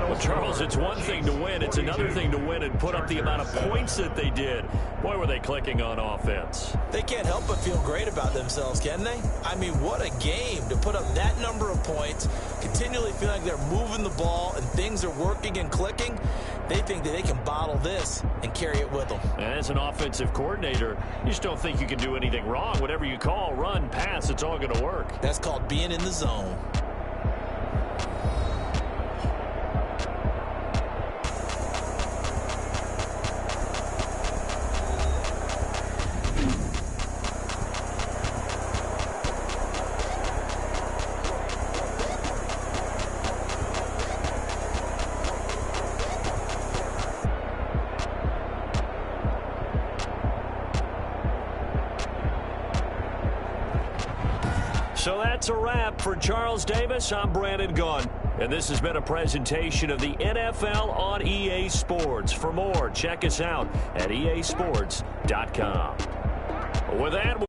Well, Charles, it's one thing to win. It's another thing to win and put up the amount of points that they did. Boy, were they clicking on offense.
They can't help but feel great about themselves, can they? I mean, what a game to put up that number of points, continually feel like they're moving the ball and things are working and clicking. They think that they can bottle this and carry it with them.
As an offensive coordinator, you just don't think you can do anything wrong. Whatever you call, run, pass, it's all going to work.
That's called being in the zone.
So that's a wrap for Charles Davis. I'm Brandon Gunn. And this has been a presentation of the NFL on EA Sports. For more, check us out at easports.com. With that,